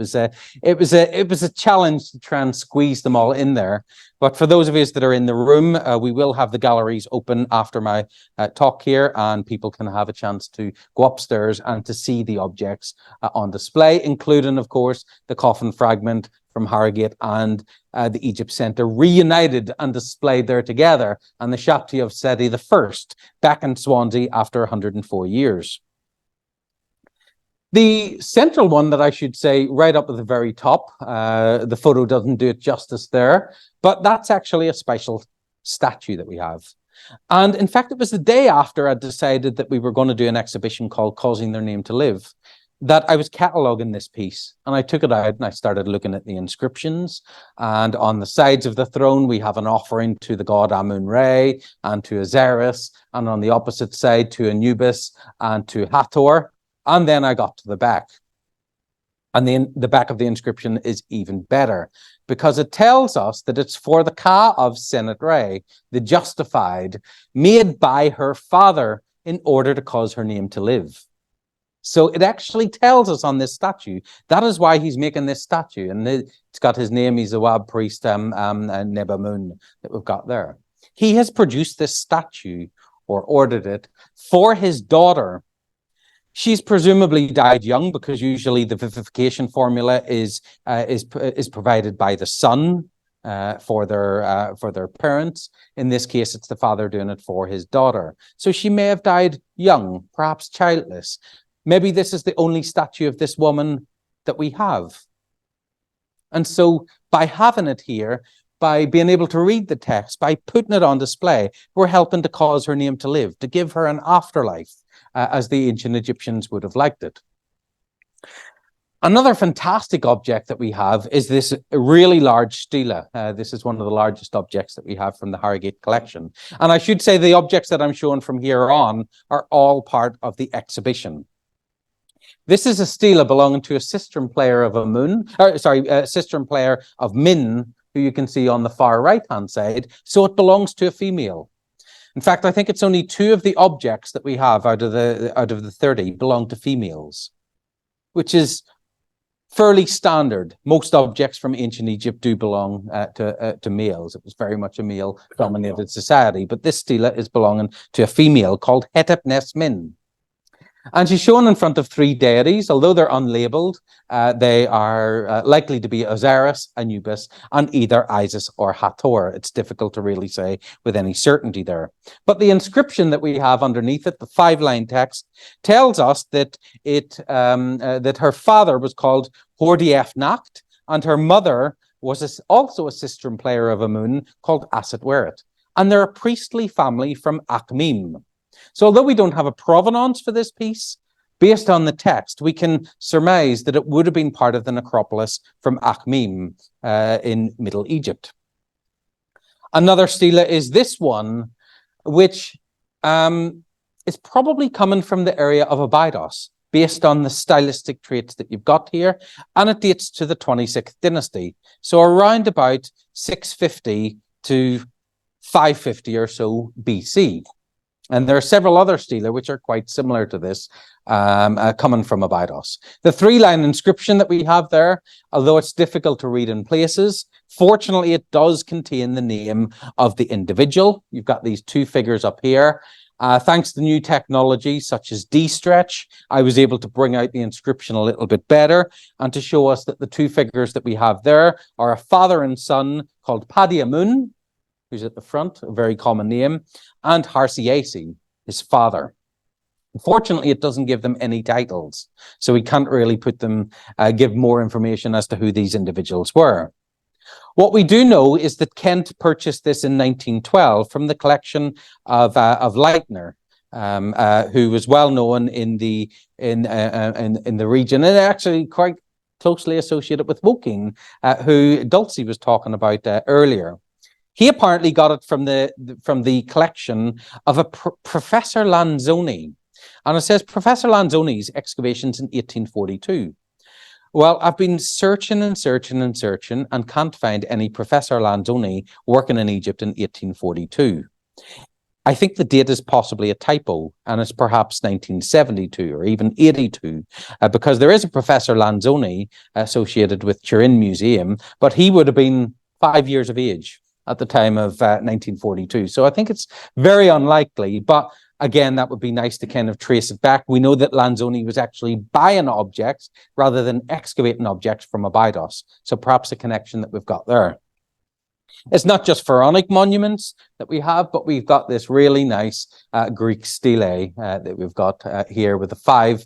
S2: was a challenge to try and squeeze them all in there. But for those of you that are in the room, we will have the galleries open after my talk here, and people can have a chance to go upstairs and to see the objects on display, including, of course, the coffin fragment from Harrogate and the Egypt Centre reunited and displayed there together, and the Shabti of Seti I back in Swansea after 104 years. The central one that I should say right up at the very top, the photo doesn't do it justice there, but that's actually a special statue that we have. And in fact, it was the day after I decided that we were going to do an exhibition called Causing Their Name to Live that I was cataloguing this piece, and I took it out and I started looking at the inscriptions. And on the sides of the throne, we have an offering to the god Amun-Re and to Osiris, and on the opposite side to Anubis and to Hathor. And then I got to the back. And the back of the inscription is even better, because it tells us that it's for the Ka of Senet-Re, the justified, made by her father in order to cause her name to live. So it actually tells us on this statue, that is why he's making this statue. And it's got his name, he's a Wab priest, Nebamun, that we've got there. He has produced this statue, or ordered it, for his daughter. She's presumably died young, because usually the vivification formula is provided by the son for their parents. In this case, it's the father doing it for his daughter. So she may have died young, perhaps childless. Maybe this is the only statue of this woman that we have. And so by having it here, by being able to read the text, by putting it on display, we're helping to cause her name to live, to give her an afterlife, as the ancient Egyptians would have liked it. Another fantastic object that we have is this really large stela. This is one of the largest objects that we have from the Harrogate collection. And I should say the objects that I'm showing from here on are all part of the exhibition. This is a stela belonging to a sistrum player of a sistrum player of Min, who you can see on the far right-hand side. So it belongs to a female. In fact, I think it's only 2 of the objects that we have out of the 30 belong to females, which is fairly standard. Most objects from ancient Egypt do belong to males. It was very much a male-dominated society, but this stela is belonging to a female called Hetep Nes Min. And she's shown in front of 3 deities. Although they're unlabeled, they are likely to be Osiris, Anubis, and either Isis or Hathor. It's difficult to really say with any certainty there. But the inscription that we have underneath it, the 5-line text, tells us that that her father was called Hordief Nacht, and her mother was also a sistrum player of Amun called Aset Weret. And they're a priestly family from Akhmim. So although we don't have a provenance for this piece, based on the text, we can surmise that it would have been part of the necropolis from Akhmim in Middle Egypt. Another stela is this one, which is probably coming from the area of Abydos, based on the stylistic traits that you've got here, and it dates to the 26th dynasty. So around about 650 to 550 or so BC. And there are several other stela which are quite similar to this, coming from Abydos. The three-line inscription that we have there, although it's difficult to read in places, fortunately it does contain the name of the individual. You've got these two figures up here. Thanks to new technology such as D-Stretch, I was able to bring out the inscription a little bit better and to show us that the two figures that we have there are a father and son called Padiamun, who's at the front, a very common name, and Harsiasi, his father. Unfortunately, it doesn't give them any titles, so we can't really put them, give more information as to who these individuals were. What we do know is that Kent purchased this in 1912 from the collection of Leitner, who was well known in the region, and actually quite closely associated with Woking, who Dulcie was talking about earlier. He apparently got it from the collection of a Professor Lanzoni. And it says Professor Lanzoni's excavations in 1842. Well, I've been searching and searching and searching and can't find any Professor Lanzoni working in Egypt in 1842. I think the date is possibly a typo, and it's perhaps 1972 or even 82, because there is a Professor Lanzoni associated with Turin Museum, but he would have been 5 years of age at the time of 1942. So I think it's very unlikely, but again, that would be nice to kind of trace it back. We know that Lanzoni was actually buying objects rather than excavating objects from Abydos. So perhaps a connection that we've got there. It's not just pharaonic monuments that we have, but we've got this really nice Greek stele that we've got here with the five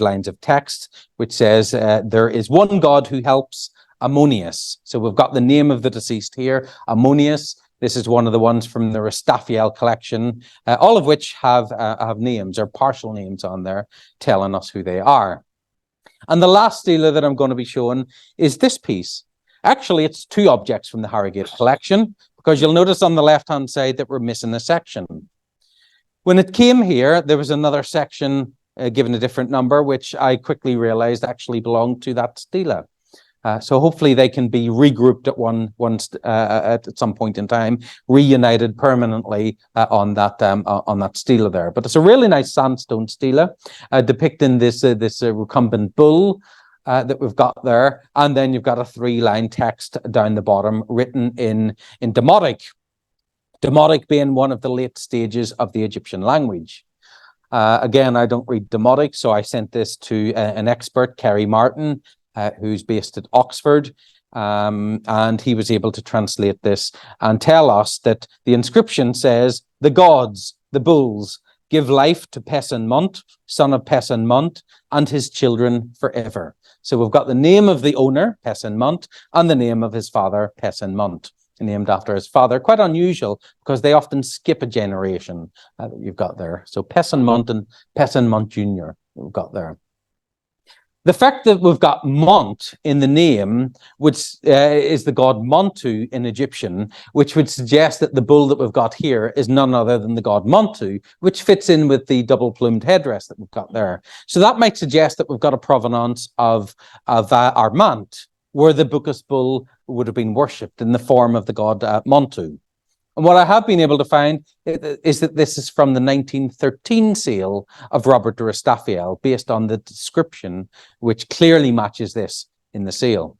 S2: lines of text, which says, there is one God who helps Ammonius. So we've got the name of the deceased here, Ammonius. This is one of the ones from the Restaphiel collection, all of which have names or partial names on there telling us who they are. And the last stela that I'm going to be showing is this piece. Actually, it's two objects from the Harrogate collection, because you'll notice on the left-hand side that we're missing a section. When it came here, there was another section given a different number, which I quickly realized actually belonged to that stela. So hopefully they can be regrouped at some point in time, reunited permanently on that stela there. But it's a really nice sandstone stela depicting this recumbent bull that we've got there, and then you've got a three-line text down the bottom written in Demotic. Demotic being one of the late stages of the Egyptian language. Again, I don't read Demotic, so I sent this to an expert, Kerry Martin, who's based at Oxford, and he was able to translate this and tell us that the inscription says, the gods, the bulls, give life to Pesenmont, son of Pesenmont, and his children forever. So we've got the name of the owner, Pesenmont, and the name of his father, Pesenmont, named after his father. Quite unusual, because they often skip a generation that you've got there. So Pesenmont and Pesenmont Jr. we've got there. The fact that we've got Mont in the name, which is the god Montu in Egyptian, which would suggest that the bull that we've got here is none other than the god Montu, which fits in with the double-plumed headdress that we've got there. So that might suggest that we've got a provenance of Armant, where the Bucus bull would have been worshipped in the form of the god Montu. And what I have been able to find is that this is from the 1913 seal of Robert de Restaphiel, based on the description, which clearly matches this in the seal.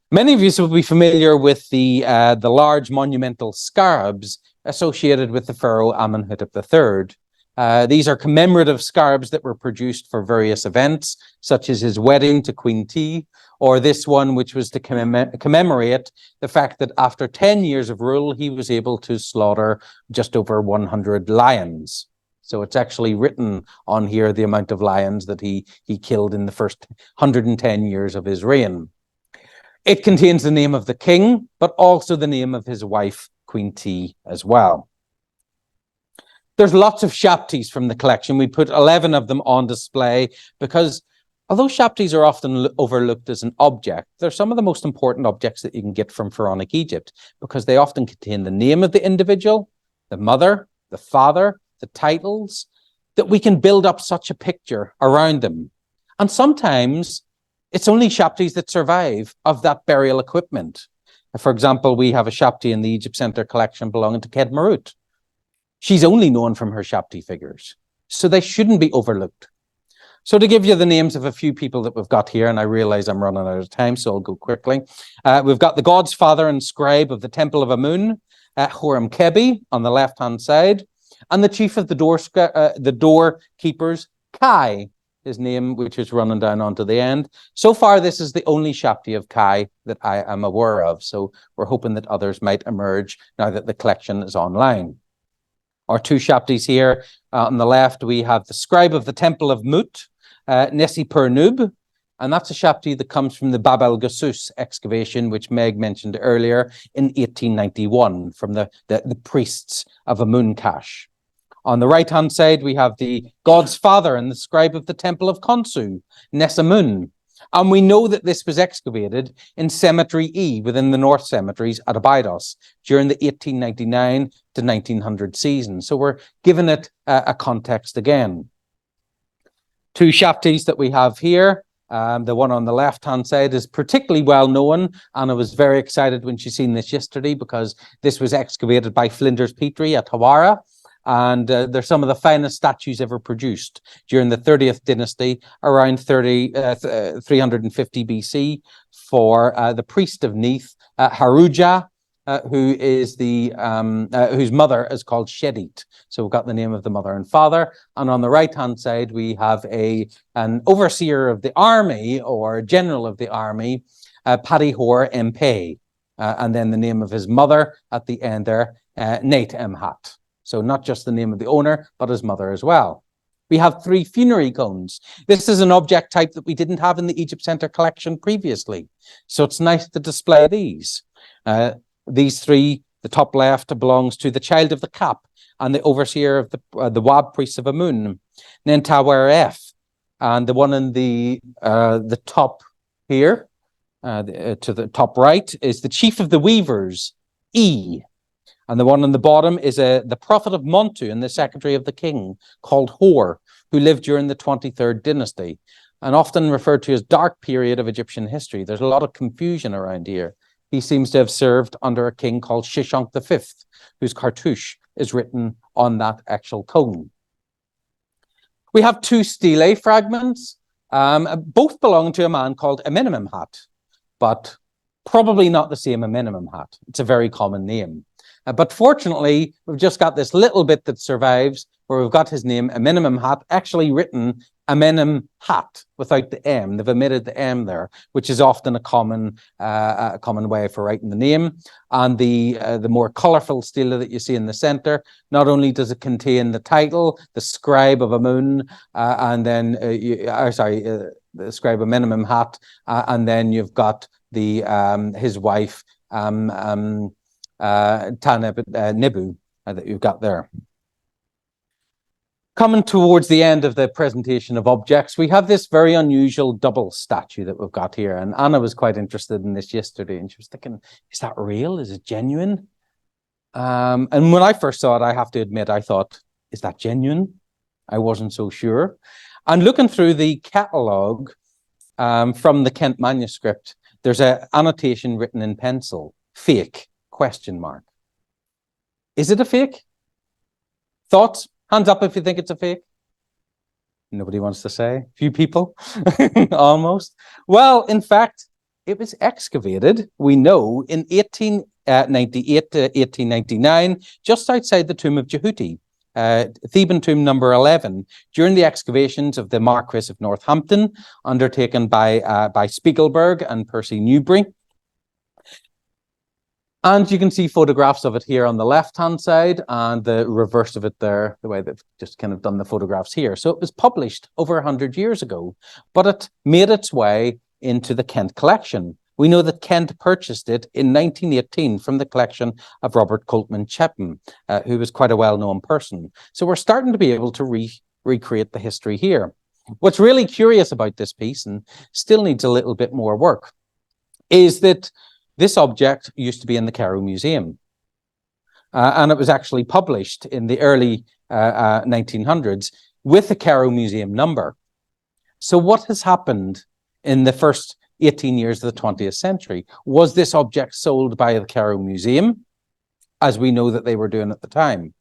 S2: Many of you will be familiar with the large monumental scarabs associated with the pharaoh Amenhotep III. These are commemorative scarabs that were produced for various events, such as his wedding to Queen T, or this one, which was to commemorate the fact that after 10 years of rule, he was able to slaughter just over 100 lions. So it's actually written on here the amount of lions that he killed in the first 110 years of his reign. It contains the name of the king, but also the name of his wife, Queen T, as well. There's lots of Shaptis from the collection. We put 11 of them on display because although Shaptis are often overlooked as an object, they're some of the most important objects that you can get from pharaonic Egypt, because they often contain the name of the individual, the mother, the father, the titles, that we can build up such a picture around them. And sometimes it's only Shaptis that survive of that burial equipment. For example, we have a Shapti in the Egypt Center collection belonging to Kedmarut. She's only known from her Shapti figures, so they shouldn't be overlooked. So to give you the names of a few people that we've got here, and I realize I'm running out of time, so I'll go quickly. We've got the god's father and scribe of the Temple of Amun, Horam Kebi, on the left-hand side, and the chief of the doorkeepers, Kai, his name, which is running down onto the end. So far, this is the only Shapti of Kai that I am aware of, so we're hoping that others might emerge now that the collection is online. Our two Shaptis here. On the left, we have the scribe of the Temple of Mut, Nessi Pernub, and that's a Shapti that comes from the Bab el Gassus excavation, which Meg mentioned earlier, in 1891, from the priests of Amun Cache. On the right-hand side, we have the god's father and the scribe of the Temple of Khonsu, Nesamun. And we know that this was excavated in Cemetery E within the North Cemeteries at Abydos during the 1899 to 1900 season. So we're giving it a context again. Two Shaptis that we have here. The one on the left-hand side is particularly well known. Anna was very excited when she seen this yesterday because this was excavated by Flinders Petrie at Hawara. And they're some of the finest statues ever produced during the 30th dynasty, around 350 BC, for the priest of Neath, Haruja, who is whose mother is called Shedit. So we've got the name of the mother and father. And on the right-hand side, we have an overseer of the army or general of the army, Padihor Mpe, and then the name of his mother at the end there, Nate Mhat. So not just the name of the owner, but his mother as well. We have 3 funerary cones. This is an object type that we didn't have in the Egypt Center collection previously. So it's nice to display these. These 3, the top left belongs to the child of the Cap and the overseer of the Wab priests of Amun, Nentawer F. And the one in the top here, to the top right, is the chief of the weavers, E. And the one on the bottom is the prophet of Montu and the secretary of the king, called Hor, who lived during the 23rd dynasty, and often referred to as dark period of Egyptian history. There's a lot of confusion around here. He seems to have served under a king called Shishonk V, whose cartouche is written on that actual cone. We have 2 stele fragments, both belong to a man called Amenemhat, but probably not the same Amenemhat. It's a very common name. But fortunately, we've just got this little bit that survives where we've got his name, Amenemhat, actually written Amenemhat without the M. They've omitted the M there, which is often a common way for writing the name. And the more colorful stele that you see in the center, not only does it contain the title, the scribe of Amun, and then, the scribe Amenemhat, and then you've got his wife, Nibu, that you've got there. Coming towards the end of the presentation of objects, we have this very unusual double statue that we've got here. And Anna was quite interested in this yesterday, and she was thinking, is that real? Is it genuine? And when I first saw it, I have to admit, I thought, is that genuine? I wasn't so sure. And looking through the catalogue from the Kent manuscript, there's an annotation written in pencil, fake, ? Is it a fake? Thoughts? Hands up if you think it's a fake. Nobody wants to say. Few people, almost. Well, in fact, it was excavated, we know, in 1898 to 1899, just outside the tomb of Jehuti, Theban tomb number 11, during the excavations of the Marquis of Northampton, undertaken by Spiegelberg and Percy Newbury. And you can see photographs of it here on the left-hand side and the reverse of it there, the way they've just kind of done the photographs here. So it was published over 100 years ago, but it made its way into the Kent collection. We know that Kent purchased it in 1918 from the collection of Robert Coltman Chapman, who was quite a well-known person. So we're starting to be able to recreate the history here. What's really curious about this piece, and still needs a little bit more work, is that this object used to be in the Cairo Museum, and it was actually published in the early 1900s with the Cairo Museum number. So what has happened in the first 18 years of the 20th century? Was this object sold by the Cairo Museum, as we know that they were doing at the time?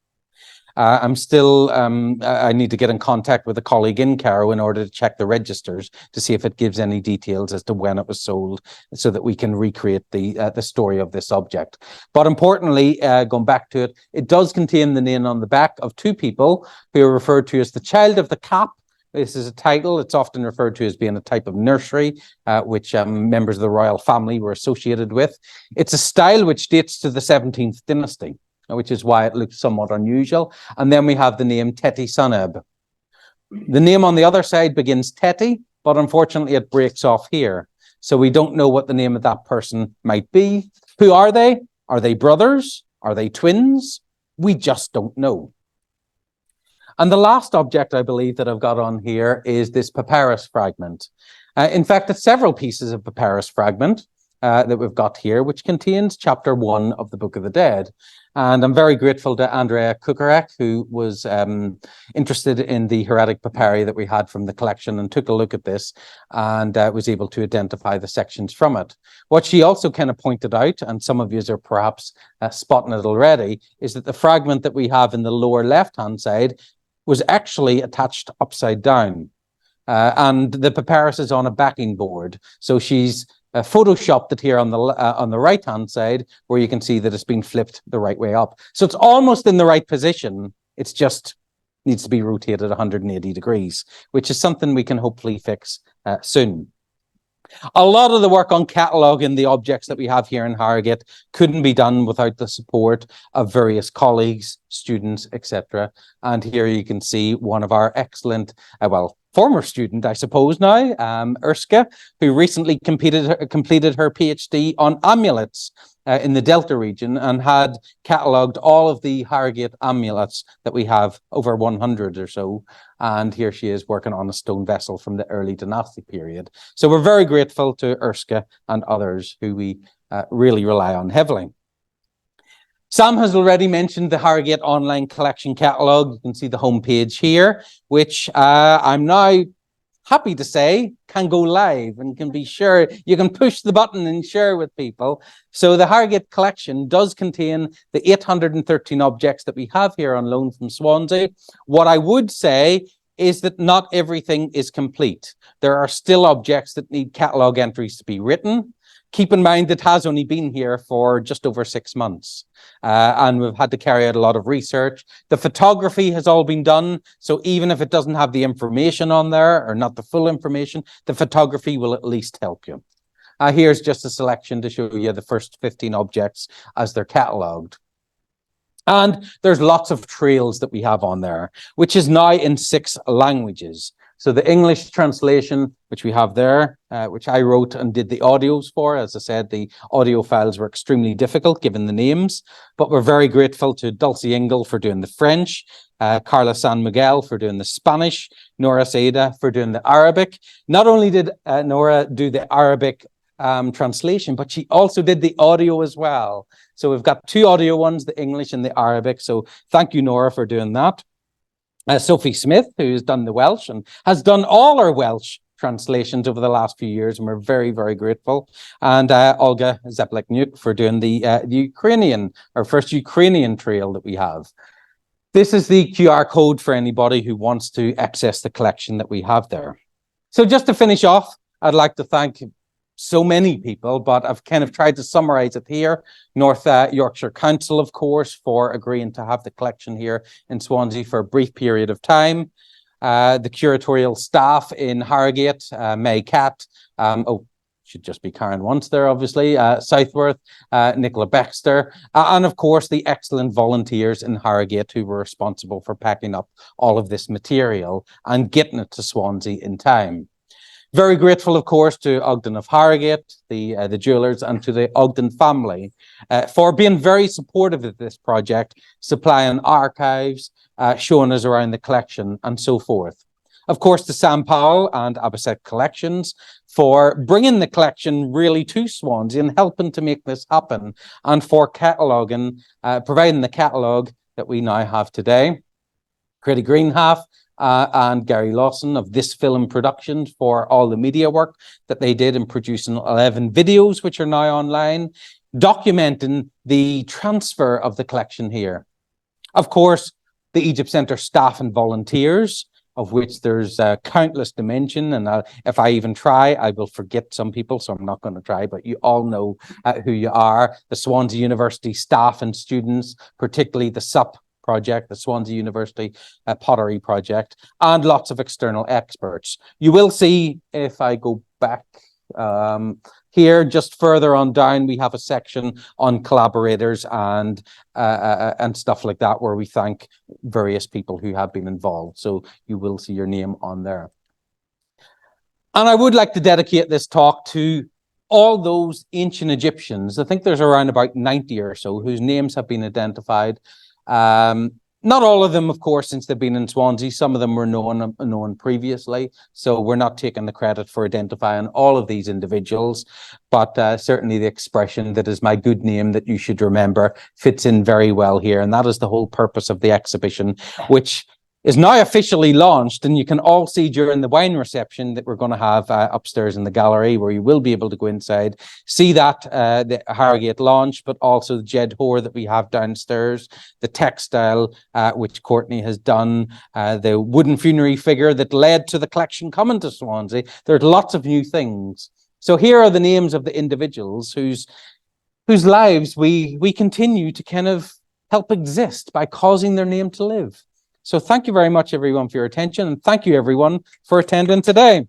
S2: I'm still, I need to get in contact with a colleague in Carrow in order to check the registers to see if it gives any details as to when it was sold, so that we can recreate the story of this object. But importantly, going back to it, it does contain the name on the back of two people who are referred to as the Child of the Cap. This is a title. It's often referred to as being a type of nursery, which members of the royal family were associated with. It's a style which dates to the 17th dynasty, which is why it looks somewhat unusual. And then we have the name Teti Saneb. The name on the other side begins Teti, but unfortunately it breaks off here. So we don't know what the name of that person might be. Who are they? Are they brothers? Are they twins? We just don't know. And the last object I believe that I've got on here is this papyrus fragment. In fact, it's several pieces of papyrus fragment that we've got here, which contains chapter 1 of the Book of the Dead. And I'm very grateful to Andrea Kukarek, who was interested in the hieratic papyri that we had from the collection and took a look at this and was able to identify the sections from it. What she also kind of pointed out, and some of you are perhaps spotting it already, is that the fragment that we have in the lower left-hand side was actually attached upside down. And the papyrus is on a backing board. So she's photoshopped it here on the right hand side, where you can see that it's been flipped the right way up. So it's almost in the right position. It's just needs to be rotated 180 degrees, which is something we can hopefully fix soon. A lot of the work on cataloguing the objects that we have here in Harrogate couldn't be done without the support of various colleagues, students, etc. And here you can see one of our excellent, former student, I suppose now, Erska, who recently completed her PhD on amulets in the Delta region and had catalogued all of the Harrogate amulets that we have, over 100 or so. And here she is working on a stone vessel from the early dynastic period. So we're very grateful to Erska and others who we really rely on heavily. Sam has already mentioned the Harrogate online collection catalogue. You can see the homepage here, which I'm now happy to say can go live and can be sure. You can push the button and share with people. So the Harrogate collection does contain the 813 objects that we have here on loan from Swansea. What I would say is that not everything is complete. There are still objects that need catalogue entries to be written. Keep in mind it has only been here for just over 6 months. And we've had to carry out a lot of research. The photography has all been done. So even if it doesn't have the information on there, or not the full information, the photography will at least help you. Here's just a selection to show you the first 15 objects as they're catalogued. And there's lots of trails that we have on there, which is now in 6 languages. So the English translation, which we have there, which I wrote and did the audios for. As I said, the audio files were extremely difficult given the names, but we're very grateful to Dulcie Ingle for doing the French, Carla San Miguel for doing the Spanish, Nora Seda for doing the Arabic. Not only did Nora do the Arabic translation, but she also did the audio as well. So we've got 2 audio ones, the English and the Arabic. So thank you, Nora, for doing that. Sophie Smith, who's done the Welsh and has done all our Welsh translations over the last few years, and we're very, very grateful. And Olga Zeplekniuk for doing the Ukrainian, our first Ukrainian trail that we have. This is the QR code for anybody who wants to access the collection that we have there. So just to finish off, I'd like to thank so many people, but I've kind of tried to summarize it here. North Yorkshire Council, of course, for agreeing to have the collection here in Swansea for a brief period of time. The curatorial staff in Harrogate, May Catt, should just be Karen once there, obviously, Southworth, Nicola Baxter, and of course the excellent volunteers in Harrogate who were responsible for packing up all of this material and getting it to Swansea in time. Very grateful, of course, to Ogden of Harrogate, the jewellers, and to the Ogden family for being very supportive of this project, supplying archives, showing us around the collection, and so forth. Of course, to Sam Powell and Abbaset Collections for bringing the collection really to Swansea and helping to make this happen, and for cataloguing, providing the catalogue that we now have today. Creddy Greenhalf and Gary Lawson of This Film Productions for all the media work that they did in producing 11 videos, which are now online, documenting the transfer of the collection here. Of course, the Egypt Centre staff and volunteers, of which there's countless dimension. And if I even try, I will forget some people, so I'm not going to try, but you all know who you are. The Swansea University staff and students, particularly the SUP project, the Swansea University Pottery Project, and lots of external experts. You will see, if I go back here, just further on down, we have a section on collaborators and stuff like that, where we thank various people who have been involved. So you will see your name on there. And I would like to dedicate this talk to all those ancient Egyptians. I think there's around about 90 or so whose names have been identified. Not all of them, of course, since they've been in Swansea. Some of them were known previously, so we're not taking the credit for identifying all of these individuals, but certainly the expression "that is my good name that you should remember" fits in very well here, and that is the whole purpose of the exhibition, which is now officially launched, and you can all see during the wine reception that we're going to have upstairs in the gallery, where you will be able to go inside, see that the Harrogate launch, but also the Jed Hoare that we have downstairs, the textile which Courtney has done, the wooden funerary figure that led to the collection coming to Swansea. There's lots of new things. So here are the names of the individuals whose lives we continue to kind of help exist by causing their name to live. So thank you very much, everyone, for your attention, and thank you, everyone, for attending today.